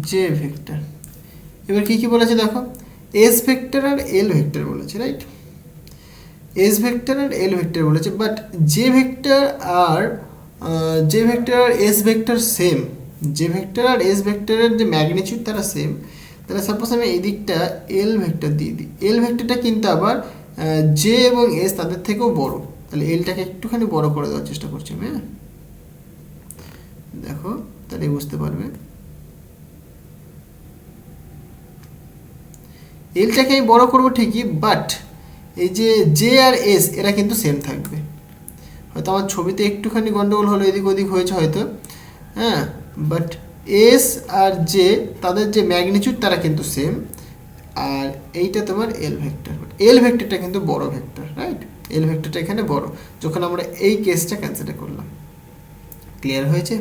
জে ভেক্টর। এবার কি কি বলেছে দেখো, এস ভেক্টর আর এল ভেক্টর বলেছে, রাইট? এস ভেক্টর আর এল ভেক্টর বলেছে, বাট জে ভেক্টর আর S vector same. J vector আর এস ভেক্টরের যে ম্যাগনিটিউড তারা সেম। তাহলে সাপোজ আমি এই দিকটা এল ভেক্টর দিয়ে দিই, এল ভেক্টরটা কিন্তু আবার জে এবং এস তাদের থেকেও বড়। তাহলে এলটাকে একটুখানি বড় করে দেওয়ার চেষ্টা করছি আমি, হ্যাঁ? দেখো তাহলে বুঝতে পারবে। এলটাকে আমি বড় করবো ঠিকই, বাট এই যে জে আর এস এরা কিন্তু সেম থাকবে। হয়তো আমার ছবিতে একটুখানি গন্ডগোল হলো, এদিক ওদিক হয়েছে হয়তো, হ্যাঁ, বাট এস আর জে তাদের যে ম্যাগনিটিউড তারা কিন্তু সেম। আর এইটা তোমার এল ভেক্টর, এল ভেক্টরটা কিন্তু বড় ভেক্টর, রাইট? এল ভেক্টরটা এখানে বড়, যখন আমরা এই কেসটা কনসিডার করলাম। ক্লিয়ার হয়েছে?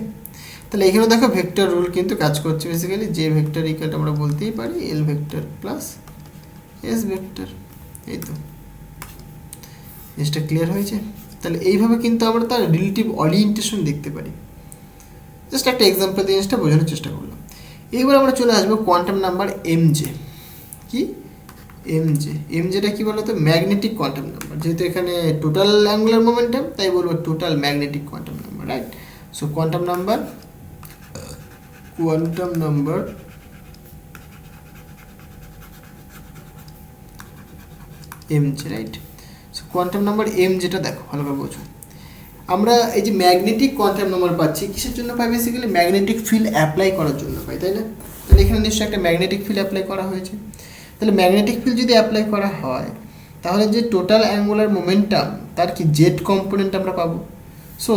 তাহলে এখানে দেখো ভেক্টর রুল কিন্তু কাজ করছে বেসিক্যালি। জে ভেক্টর ইকুয়াল আমরা বলতেই পারি এল ভেক্টর প্লাস এস ভেক্টর, এই তো। জিনিসটা ক্লিয়ার হয়েছে? তাহলে এইভাবে কিন্তু আমরা তার রিলেটিভ ওরিয়েন্টেশন দেখতে পারি। জাস্ট একটা এক্সাম্পল দিয়ে জিনিসটা বোঝানোর চেষ্টা করলাম। এইবার আমরা চলে আসবো কোয়ান্টাম নাম্বার এম জে। কি এম জে? এম জেটা কী বলো তো? Magnetic quantum number. যেহেতু এখানে টোটাল অ্যাঙ্গুলার মোমেন্টাম, তাই বলবো total magnetic quantum number, right? So quantum number M J, right? So quantum number M যেটা দেখো ভালো করে বোঝো। আমরা এই যে ম্যাগনেটিক কোয়ান্টাম নাম্বার পাচ্ছি কিসের জন্য পাই? বেসিক্যালি ম্যাগনেটিক ফিল্ড অ্যাপ্লাই করার জন্য পাই, তাই না? তাহলে এখানে নিশ্চয়ই একটা ম্যাগনেটিক ফিল্ড অ্যাপ্লাই করা হয়েছে। তাহলে ম্যাগনেটিক ফিল্ড যদি অ্যাপ্লাই করা হয়, তাহলে যে টোটাল অ্যাঙ্গুলার মোমেন্টাম তার কি জেড কম্পোনেন্ট আমরা পাবো। সো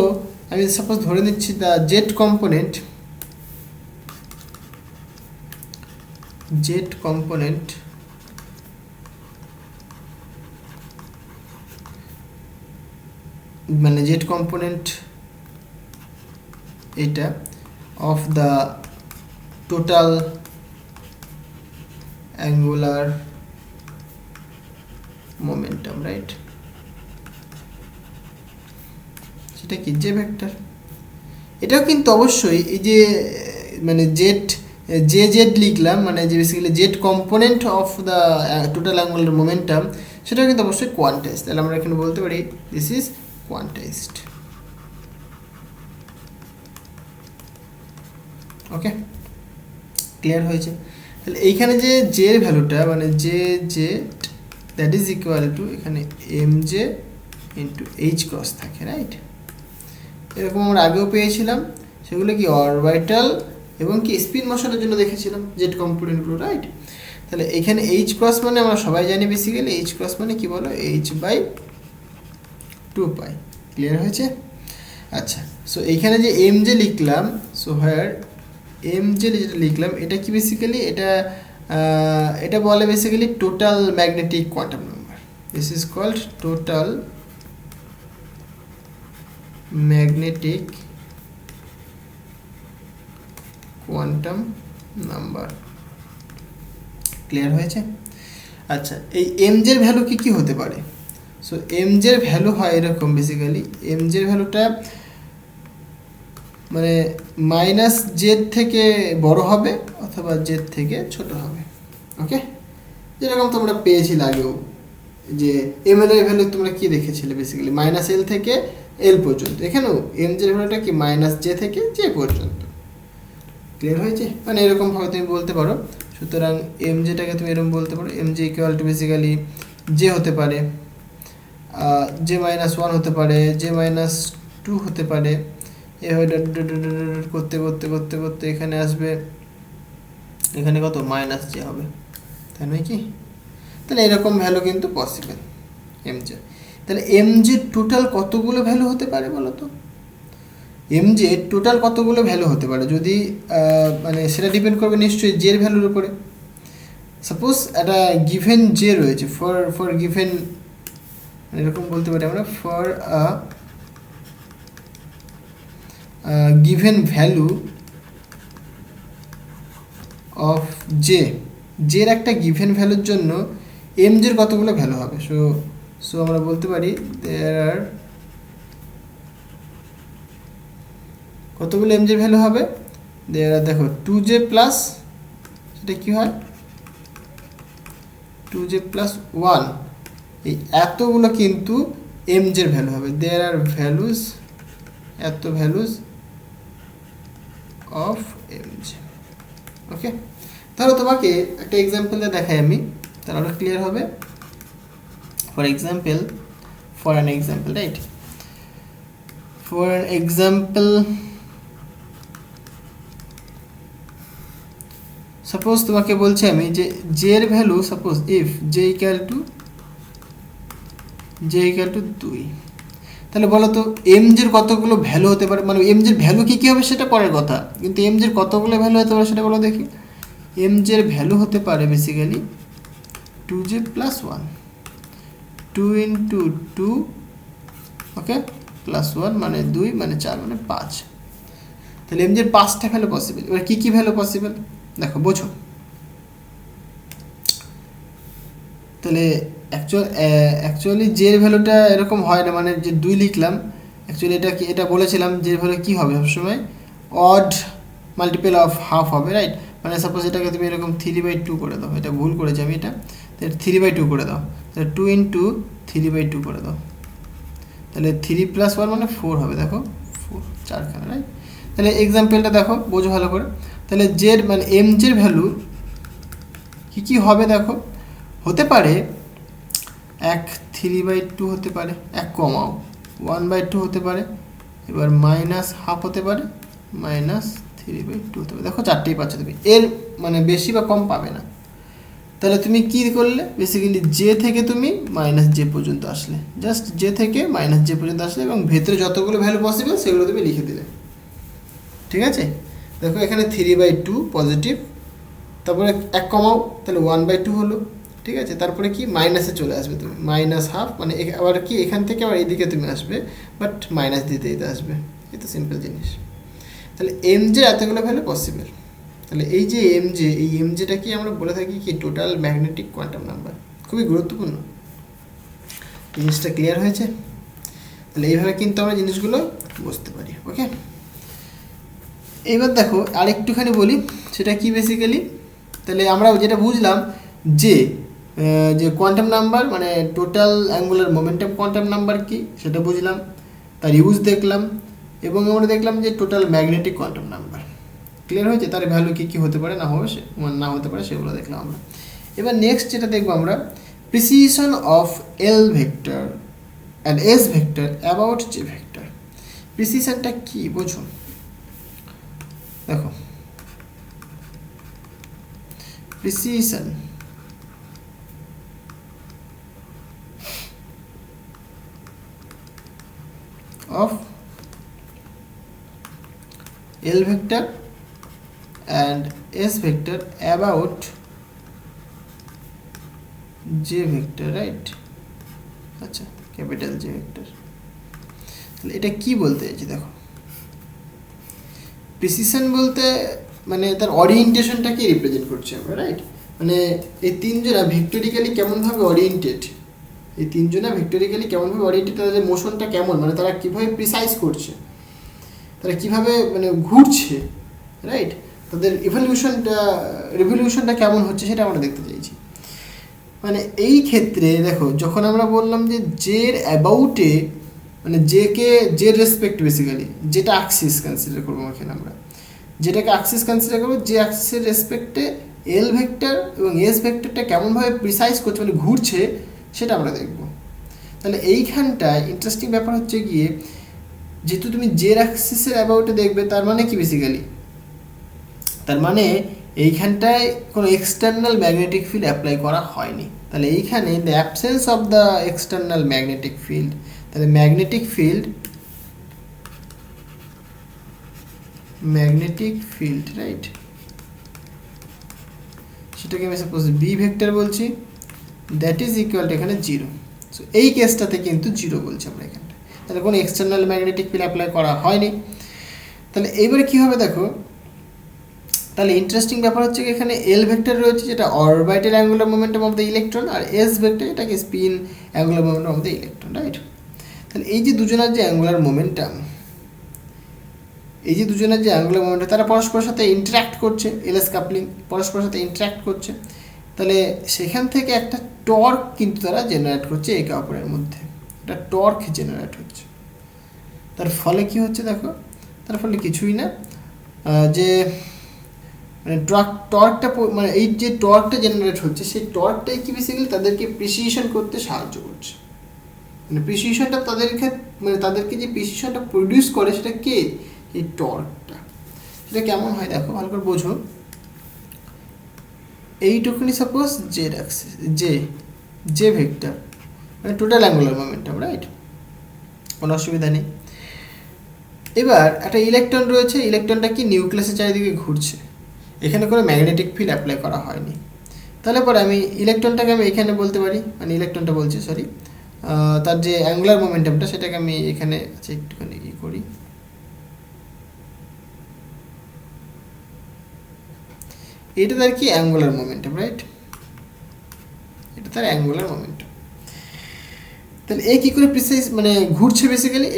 আমি সাপোজ ধরে নিচ্ছি দ্য জেড কম্পোনেন্ট মানে জেড কম্পোনেন্ট এটা of the total angular momentum, right? সেটা কি? J vector. এটাও কিন্তু অবশ্যই এই যে মানে জেড লিখলাম, মানে যে basically Z component of the total angular momentum, সেটাও কিন্তু অবশ্যই কোয়ান্টাইজড। তাহলে আমরা এখানে বলতে পারি this is quantized. Okay, clear হয়েছে? তাহলে এইখানে যে জে এর ভ্যালুটা মানে Z that is equal to এখানে M J into H cross থাকে, রাইট? এরকম আমরা আগেও পেয়েছিলাম। সেগুলো কি অরবিটাল এবং কি স্পিন মোশনের জন্য দেখেছিলাম জেড কম্পোনেন্টগুলো, রাইট? তাহলে এখানে এইচ ক্রস মানে আমরা সবাই জানি বেসিক্যালি এইচ ক্রস মানে কি বলো? H by 2 pi. ক্লিয়ার হয়েছে? আচ্ছা, সো এইখানে যে এম জে লিখলাম, সো হোয়ার এম জে যেটা লিখলাম এটা কি বেসিক্যালি এটা বলে basically total magnetic quantum number. This is called total magnetic quantum number. Clear হয়েছে? আচ্ছা, এই এম জের ভ্যালু কি কি হতে পারে? সো এম জের ভ্যালু হয় এরকম বেসিক্যালি। এম জের ভ্যালুটা মানে মাইনাস জেড থেকে বড় হবে অথবা জেড থেকে ছোট হবে। ওকে, যেরকম তোমরা পেয়েছিলে আগেও যে এম এল এর ভ্যালু তোমরা কি দেখেছিলে বেসিক্যালি মাইনাস এল থেকে এল পর্যন্ত। এখানেও এম জের ভ্যালুটা কি মাইনাস জে থেকে জে পর্যন্ত। ক্লিয়ার হয়েছে? মানে এরকমভাবে তুমি বলতে পারো। সুতরাং এম জেটাকে তুমি এরকম বলতে পারো M J equal to basically J হতে পারে, জে মাইনাস 1 হতে পারে, জে মাইনাস 2 হতে পারে। এভাবে করতে করতে করতে করতে এখানে আসবে, এখানে কত? মাইনাস জে হবে, তাই নয় কি? তাহলে এরকম ভ্যালু কিন্তু পসিবল এম জে। তাহলে এম জে টোটাল কতগুলো ভ্যালু হতে পারে বলো তো? এম জে টোটাল কতগুলো ভ্যালু হতে পারে যদি মানে সেটা ডিপেন্ড করবে নিশ্চয়ই জের ভ্যালুর উপরে। সাপোজ একটা গিভেন জে রয়েছে, ফর গিভেন এরকম বলতে পারি আমরা, for a given value of J, জের একটা গিভেন ভ্যালুর জন্য এম জের কতগুলো ভ্যালু হবে। সো আমরা বলতে পারি দেয়ার আর কতগুলো এম জের ভ্যালু হবে, দেয়ার আর দেখো 2j প্লাস, সেটা কি হয় 2j প্লাস 1, এই এতগুলো কিন্তু এম জের ভ্যালু হবে। দেয়ার আর ভ্যালুজ, এত ভ্যালুজ অফ এম জে। ওকে, তাহলে তোমাকে একটা এক্সাম্পল দিয়ে দেখাই আমি, তাহলে আরো ক্লিয়ার হবে। For example, for an example, right, for an example suppose তোমাকে বলছি আমি যে জে এর value, suppose if J equal two 2, তাহলে বলো তো এম জের কতগুলো ভ্যালু হতে পারে, মানে এম জের ভ্যালু কী কী হবে সেটা পরের কথা, কিন্তু এম জের কতগুলো ভ্যালু হতে পারে সেটা বলো দেখি। এম জের ভ্যালু হতে পারে বেসিক্যালি 2j প্লাস 1, 2 ইন্টু 2, ওকে, প্লাস 1 মানে 2 মানে 4 মানে 5। তাহলে এম জের 5টা ভ্যালু পসিবল। এবার কী কী ভ্যালু পসিবল দেখো, বোঝো। তাহলে অ্যাকচুয়ালি জের ভ্যালুটা এরকম হয় না, মানে যে 2 লিখলাম, অ্যাকচুয়ালি এটা বলেছিলাম জের ভ্যালু কী হবে সবসময়, অড মাল্টিপল অফ হাফ হবে, রাইট। মানে সাপোজ এটাকে তুমি এরকম 3/2 করে দাও, এটা ভুল করেছি আমি, এটা 3/2 করে দাও, তাহলে 2 ইন্টু 3/2 করে দাও, তাহলে 3 প্লাস 1 মানে 4 হবে, দেখো 4, 4খানা, রাইট। তাহলে এক্সাম্পলটা দেখো, বোঝো ভালো করে। তাহলে জের মানে এম জের ভ্যালু কী কী হবে দেখো, হতে পারে 3/2 হতে পারে, 1/2 হতে পারে, এবার -1/2 হতে পারে, -3/2 হতে পারে। দেখো 4টেই পাচ্ছ তুমি, এর মানে বেশি বা কম পাবে না। তাহলে তুমি কি করলে, বেসিক্যালি জে থেকে তুমি -j পর্যন্ত আসলে, জাস্ট জে থেকে -j পর্যন্ত আসলে, এবং ভেতরে যতগুলো ভ্যালু পসিবল সেগুলো তুমি লিখে দিলে, ঠিক আছে। দেখো এখানে 3/2 পজিটিভ, তারপরে 1 কমাও, তাহলে 1/2 হলো, ঠিক আছে। তারপরে কি মাইনাসে চলে আসবে তুমি, -1/2, মানে আবার কি এখান থেকে আবার এইদিকে তুমি আসবে, বাট মাইনাস দিতে দিতে আসবে, এই তো সিম্পল জিনিস। তাহলে এম জে এতগুলো ভ্যালু পসিবল। তাহলে এই যে এম জে, এই এম জেটা কি আমরা বলে থাকি কি টোটাল ম্যাগনেটিক কোয়ান্টাম নাম্বার, খুবই গুরুত্বপূর্ণ। জিনিসটা ক্লিয়ার হয়েছে? তাহলে এইভাবে কিন্তু আমরা জিনিসগুলো বুঝতে পারি। ওকে, এইবার দেখো আরেকটুখানি বলি, সেটা কি বেসিক্যালি, তাহলে আমরা যেটা বুঝলাম যে কোয়ান্টাম নাম্বার মানে total angular momentum quantum number কি সেটা বুঝলাম, তার ইউজ দেখলাম, এবং আমরা দেখলাম যে total magnetic quantum number clear হয়েছে, তার ভ্যালু কী কী হতে পারে না হতে পারে সেগুলো দেখলাম আমরা। এবার নেক্সট যেটা দেখবো আমরা, precession of L vector and S vector about J vector. প্রিসিশনটা কি বোঝো দেখো, precession of L vector and S vector about J vector, right? আচ্ছা, ক্যাপিটাল J vector। তাহলে এটা কি বলতে চাইছি দেখো, প্রিসিশন বলতে মানে তার ওরিয়েন্টেশনটাকে রিপ্রেজেন্ট করছে আমরা, রাইট। মানে এই তিনজনা ভেক্টরিক্যালি কেমনভাবে ওরিয়েন্টেড, এই তিনজনা ভেক্টরিক্যালি কেমনভাবে ওরিয়েন্টেড, তাদের মোশনটা কেমন, মানে তারা কীভাবে প্রিসাইজ করছে, তারা কীভাবে মানে ঘুরছে, রাইট, তাদের রিভলিউশনটা কেমন হচ্ছে সেটা আমরা দেখতে চাইছি। মানে এই ক্ষেত্রে দেখো, যখন আমরা বললাম যে জের অ্যাবাউটে, মানে জের রেসপেক্ট, বেসিক্যালি যেটা অ্যাক্সিস কনসিডার করবো এখানে আমরা, যেটাকে অ্যাক্সিস কনসিডার করবো, যে অ্যাক্সিসের রেসপেক্টে এল ভেক্টর এবং এস ভেক্টরটা কেমনভাবে প্রিসাইজ করছে মানে ঘুরছে সেটা আমরা দেখব। তাহলে এইখানটায় ইন্টারেস্টিং ব্যাপার হচ্ছে গিয়ে, যেহেতু তুমি জের অ্যাক্সিসের অ্যাবাউটে দেখবে, তার মানে কি বেসিক্যালি, তার মানে এইখানটায় কোনো এক্সটার্নাল ম্যাগনেটিক ফিল্ড অ্যাপ্লাই করা হয়নি। তাহলে এইখানে the absence of the external magnetic field, তাহলে ম্যাগনেটিক ফিল্ড রাইট, সেটাকে আমি সাপোজ বি ভেক্টর বলছি, দ্যাট ইজ ইকুয়াল টু এখানে 0। সো এই কেসটাতে কিন্তু 0 বলছি আমরা এখানটা, তাহলে কোনো এক্সটার্নাল ম্যাগনেটিক ফিল্ড অ্যাপ্লাই করা হয়নি। তাহলে এইবারে কী হবে দেখো, তাহলে ইন্টারেস্টিং ব্যাপার হচ্ছে এখানে এল ভেক্টর রয়েছে যেটা orbital angular momentum of the electron, আর এস ভেক্টর এটাকে spin angular momentum of the electron, right. তাহলে এই যে দুজনের যে অ্যাঙ্গুলার মোমেন্টাম, তারা পরস্পরের সাথে ইন্টারাক্ট করছে, এলএস কাপলিং পরস্পরের সাথে ইন্টারাক্ট করছে, তাহলে সেখান থেকে একটা টর্ক কিন্তু তারা জেনারেট করছে একে অপরের মধ্যে, একটা টর্ক জেনারেট হচ্ছে। তার ফলে কি হচ্ছে দেখো, তার ফলে কিছুই না, যে মানে টর্কটা মানে এই যে টর্কটা জেনারেট হচ্ছে সেই টর্কটাই কি বেসিক্যালি তাদেরকে প্রিসিশন করতে সাহায্য করছে। মানে প্রিসিশনটা তাদেরকে যে প্রিসিশনটা প্রডিউস করে সেটা কে, এই টর্কটা। সেটা কেমন হয় দেখো, ভালো করে বোঝো। এইটুকুনি suppose Z Axis, J vector মানে টোটাল অ্যাঙ্গুলার মোমেন্টাম, রাইট, কোনো অসুবিধা নেই। এবার একটা ইলেকট্রন রয়েছে, ইলেকট্রনটা কি নিউক্লিয়াসের চারিদিকে ঘুরছে, এখানে কোনো ম্যাগনেটিক ফিল্ড অ্যাপ্লাই করা হয়নি। তাহলে পরে আমি ইলেকট্রনটাকে আমি এখানে বলতে পারি, মানে ইলেকট্রনটা বলছি সরি, তার যে অ্যাঙ্গুলার মোমেন্টামটা সেটাকে আমি এখানে একটুখানি করি, এটা তার কি অ্যাঙ্গুলার মোমেন্টাম, রাইট, এটা তার অ্যাঙ্গুলার মোমেন্টাম। তাহলে এই কী করে প্রিসাইজ মানে ঘুরছে বেসিক্যালি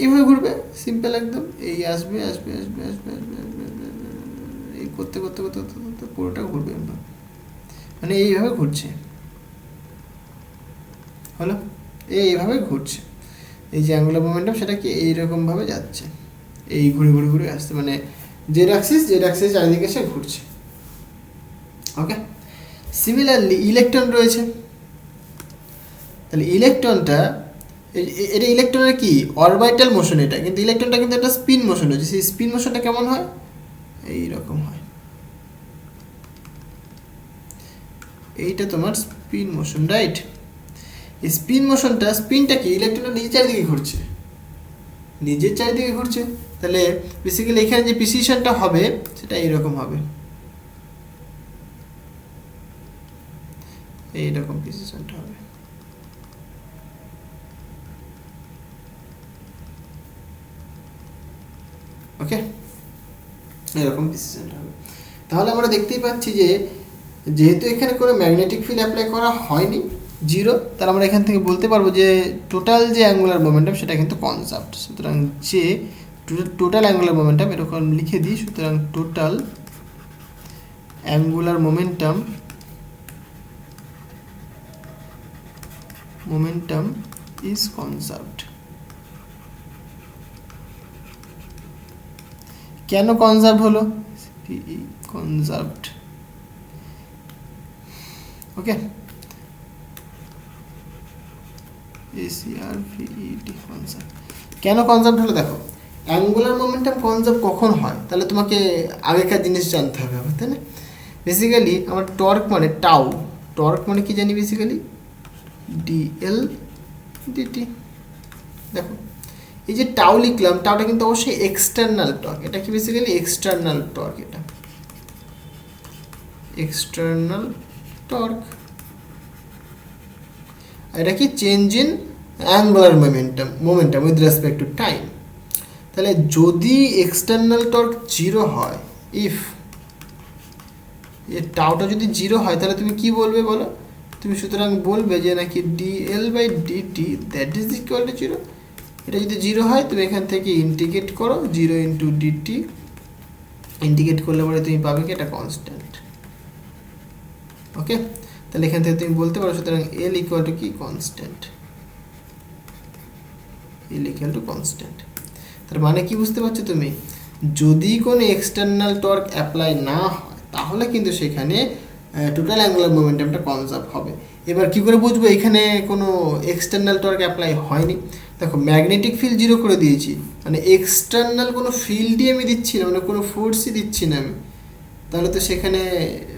এইভাবে ঘুরবে, সিম্পল একদম, এই আসবে আসবে আসবে আসবে আসবে আসবে এই করতে করতে করতে করতে পুরোটা ঘুরবে একদম, মানে এইভাবে ঘুরছে, হলো এইভাবে ঘুরছে। এই যে অ্যাঙ্গুলার মোমেন্টাম সেটা কি এইরকমভাবে যাচ্ছে, এই ঘুরে ঘুরে ঘুরে আসছে, মানে জেড অ্যাক্সিস চারিদিকে সে ঘুরছে। ওকে, সিমিলারলি ইলেকট্রন রয়েছে, তাহলে ইলেকট্রনটা এটা ইলেকট্রনের কি অরবিটাল মোশন, এটা কিন্তু ইলেকট্রনটা কিন্তু একটা স্পিন মোশন হচ্ছে, সেই স্পিন মোশনটা কেমন হয়, এইরকম হয়, এইটা তোমার স্পিন মোশন, রাইট। এই স্পিনটা কি ইলেকট্রনটা নিজের চারিদিকে ঘুরছে, তাহলে বেসিক্যালি এখানে যে প্রিসিশনটা হবে সেটা এইরকম হবে, এইরকম প্রিসিশনটা হবে। ওকে, এরকম প্রিসিশনটা হবে। তাহলে আমরা দেখতেই পাচ্ছি যে যেহেতু এখানে কোনো ম্যাগনেটিক ফিল্ড অ্যাপ্লাই করা হয়নি, 0, তাহলে আমরা এখান থেকে বলতে পারবো যে টোটাল যে অ্যাঙ্গুলার মোমেন্টাম সেটা কিন্তু কনজার্ভড। সুতরাং যে টোটাল অ্যাঙ্গুলার মোমেন্টাম এরকম লিখে দিই, সুতরাং টোটাল অ্যাঙ্গুলার মোমেন্টাম ইজ কনজার্ভড। কেন কনজার্ভ হলো, কনজার্ভড, ওকে, ACRVED কনজার্ভ। কেন কনজার্ভ হলো দেখো, অ্যাঙ্গুলার মোমেন্টাম কনজার্ভ কখন হয়, তাহলে তোমাকে আগেকার জিনিস জানতে হবে, তাই না। বেসিক্যালি আমার টর্ক মানে টাউ, টর্ক মানে কি জানি বেসিক্যালি DL dt। দেখো এই যে টাউ লিখলাম, টাউটা কিন্তু অবশ্যই এক্সটার্নাল টর্ক, এটা কি বেসিক্যালি এক্সটার্নাল টর্ক, এটা এক্সটার্নাল টর্ক, এটা কি change in angular momentum with respect to time. তাহলে যদি এক্সটার্নাল টর্ক 0 হয়, ইফ এর টাউটা যদি 0 হয়, তাহলে তুমি কি বলবে বলো, তুমি সুতরাং বলবে যে নাকি dL/dt that is equal to 0। এটা যদি 0 হয় তুমি এখান থেকে ইন্টিগ্রেট করো, 0 ইন্টু dt, ইন্টিগ্রেট করলে পরে তুমি পাবে কি এটা কনস্ট্যান্ট। ওকে, তাহলে এখান থেকে তুমি বলতে পারো সুতরাং L ইকুয়াল টু কি constant, L equal to constant. তার মানে কি বুঝতে পারছো তুমি, যদি কোনো এক্সটার্নাল টর্ক অ্যাপ্লাই না হয় তাহলে কিন্তু সেখানে টোটাল অ্যাঙ্গুলার মোমেন্টামটা কনজার্ভ হবে। এবার কি করে বুঝবো এখানে কোনো এক্সটার্নাল টর্ক অ্যাপ্লাই হয়নি, দেখো ম্যাগনেটিক ফিল্ড 0 করে দিয়েছি, মানে এক্সটার্নাল কোনো ফিল্ডই আমি দিচ্ছি না, মানে কোনো ফোর্সই দিচ্ছি না আমি, তাহলে তো সেখানে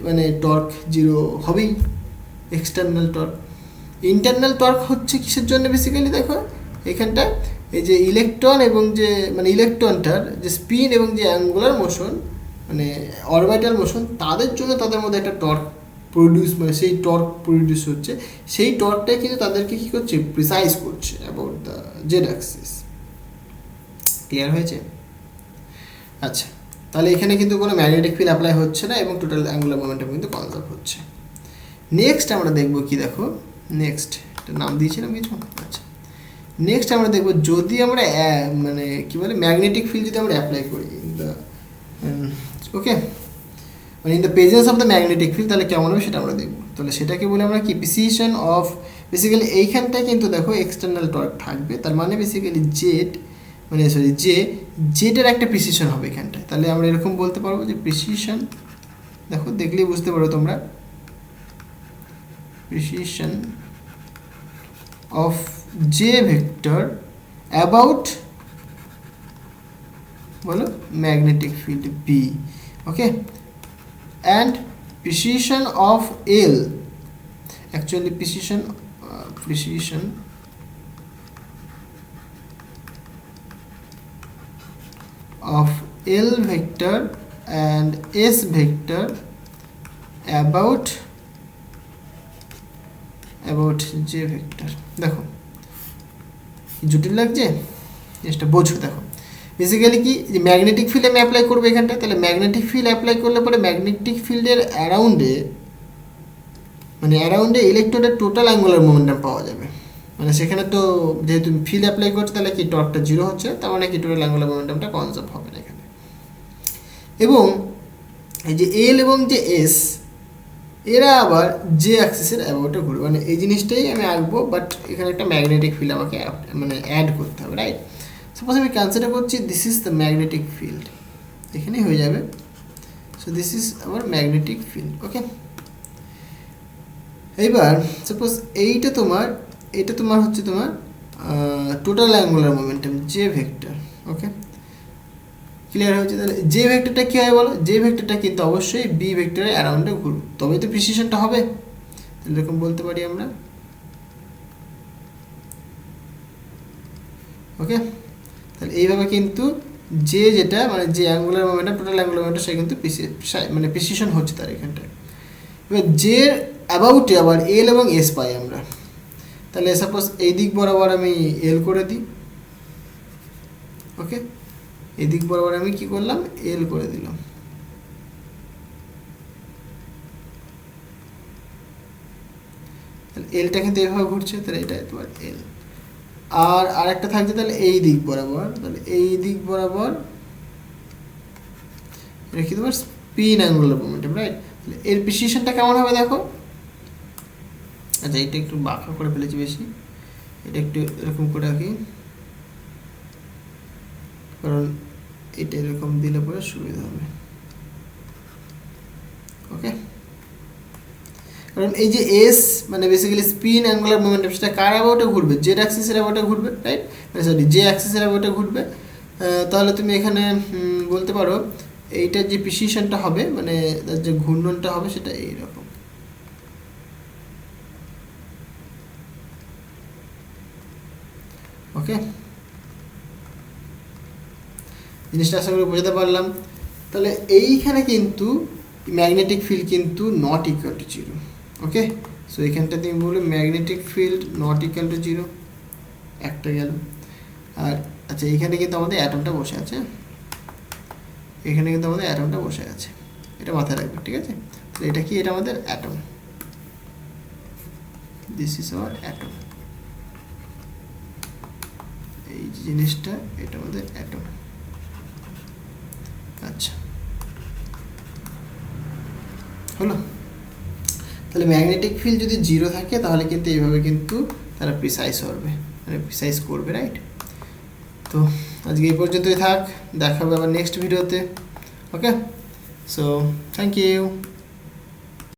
মানে টর্ক 0 হবেই, এক্সটার্নাল টর্ক। ইন্টারনাল টর্ক হচ্ছে কিসের জন্য বেসিক্যালি দেখো এখানটা, এই যে ইলেকট্রন এবং যে মানে ইলেকট্রনটার যে স্পিন এবং যে অ্যাঙ্গুলার মোশন মানে অরবিটাল মোশন, তাদের জন্য তাদের মধ্যে একটা টর্ক প্রডিউস মানে সেই টর্ক প্রডিউস হচ্ছে, সেই টর্কটাই কিন্তু তাদেরকে কী করছে, প্রিসাইজ করছে about the Z Axis. Clear হয়েছে? আচ্ছা, তাহলে এখানে কিন্তু কোনো ম্যাগনেটিক ফিল্ড অ্যাপ্লাই হচ্ছে না এবং টোটাল অ্যাঙ্গুলার মোমেন্টাম কিন্তু কনজার্ভ হচ্ছে। নেক্সট আমরা দেখব কি, দেখো নেক্সট এটা নাম দিয়েছিলাম কিছু। আচ্ছা, নেক্সট আমরা দেখব যদি আমরা মানে কী বলে ম্যাগনেটিক ফিল্ড যদি আমরা অ্যাপ্লাই করি ইন দ্য ওকে মানে in the presence of the magnetic field, তাহলে কেমন হবে সেটা আমরা দেখব। তাহলে সেটাকে বলে আমরা কি, প্রিসিশন অফ, বেসিক্যালি এইখানটায় কিন্তু দেখো এক্সটার্নাল টর্ক থাকবে, তার মানে বেসিক্যালি জেড মানে সরি জেডের একটা প্রিসিশন হবে এখানটায়। তাহলে আমরা এরকম বলতে পারবো যে প্রিসিশন, দেখো দেখলেই বুঝতে পারো তোমরা, precession of J vector about বলো magnetic field B, okay, and precession of L, actually precession of L vector and S vector about J vector। দেখো জটিল লাগছে জিনিসটা, বোঝো। দেখো বেসিক্যালি কি, যে ম্যাগনেটিক ফিল্ড আমি অ্যাপ্লাই করবো এখানটায়, তাহলে ম্যাগনেটিক ফিল্ড অ্যাপ্লাই করলে পরে ম্যাগনেটিক ফিল্ডের অ্যারাউন্ডে ইলেকট্রনের টোটাল অ্যাঙ্গুলার মোমেন্টাম পাওয়া যাবে। মানে সেখানে তো যেহেতু ফিল্ড অ্যাপ্লাই করছে তাহলে কি টর্কটা জিরো হচ্ছে, তার মানে কি টোটাল অ্যাঙ্গুলার মোমেন্টামটা কনজার্ভ হবে না এখানে। এবং এই যে এল এবং যে এস, এরা আবার জে অ্যাক্সিসের অ্যাবাউটে ঘুরবে, মানে এই জিনিসটাই আমি আঁকবো, বাট এখানে একটা ম্যাগনেটিক ফিল্ড আমাকে মানে অ্যাড করতে হবে, রাইট? সাপোজ আমি কনসিডার করছি this is the magnetic field, এখানেই হয়ে যাবে। So this is our magnetic field, okay. এইবার সাপোজ এটা তোমার হচ্ছে তোমার total angular momentum J vector, okay, clear হয়েছে? তাহলে জে ভেক্টরটা কী হয় বলো, জে ভেক্টরটা কিন্তু অবশ্যই বি ভেক্টরের অ্যারাউন্ডে ঘুরবে, তবেই তো প্রিসিশনটা হবে। তাহলে এরকম বলতে পারি আমরা, ওকে। তাহলে এইভাবে কিন্তু যে যেটা মানে যে angular momentum, total angular momentum, সে কিন্তু মানে প্রিসিশন হচ্ছে তার এখানটায়। এবার যে অ্যাবাউটে আবার এল এবং এস পাই আমরা, তাহলে সাপোজ এই দিক বরাবর আমি এল করে দিই, ওকে, এই দিক বরাবর আমি কি করলাম, এল করে দিলাম। তাহলে এলটা কিন্তু এভাবে ঘুরছে, তাহলে এটা তোমার এল। আর আরেকটা থাকছে তাহলে এই দিক বরাবর, তাহলে এই দিক বরাবর এটা কি তোমার স্পিন অ্যাঙ্গুলার মোমেন্টাম, রাইট? তাহলে এর প্রিসিশনটা কেমন হবে দেখো। আচ্ছা, এটা একটু বাঁকা করে ফেলেছি বেশি, এটা একটু এরকম করে রাখি, কারণ এটা এরকম দিলে পরে সুবিধা হবে, ওকে। কারণ এই যে এস মানে বেসিক্যালি স্পিন অ্যাঙ্গুলার মোমেন্টাম, সেটা কার অ্যাবাউটে ঘুরবে, জেড অ্যাক্সিসের অ্যাবাউটে ঘুরবে, রাইট? মানে সরি জে অ্যাক্সিসের অ্যাবাউটে ঘুরবে। তাহলে তুমি এখানে বলতে পারো এইটার যে প্রিসিশনটা হবে মানে তার যে ঘূর্ণনটা হবে সেটা এইরকম, ওকে। জিনিসটা আশা করি বোঝাতে পারলাম। তাহলে এইখানে কিন্তু ম্যাগনেটিক ফিল্ড কিন্তু not equal to zero, okay. So এখানটা তুমি বলবে magnetic field not equal to zero, একটা গেল। আর আচ্ছা, এইখানে কিন্তু আমাদের অ্যাটমটা বসে আছে, এখানে কিন্তু আমাদের অ্যাটমটা বসে আছে, এটা মাথায় রাখবে, ঠিক আছে? তাহলে এটা কি, এটা আমাদের atom, this is hour atom, এই জিনিসটা এটা আমাদের অ্যাটম। আচ্ছা, হলো। তাহলে ম্যাগনেটিক ফিল্ড যদি জিরো থাকে তাহলে কিন্তু এইভাবে কিন্তু তারা প্রিসাইজ হবে, মানে প্রিসাইজ করবে, রাইট? তো আজকে এই পর্যন্তই থাক, দেখা হবে আবার নেক্সট ভিডিওতে, ওকে। So thank you.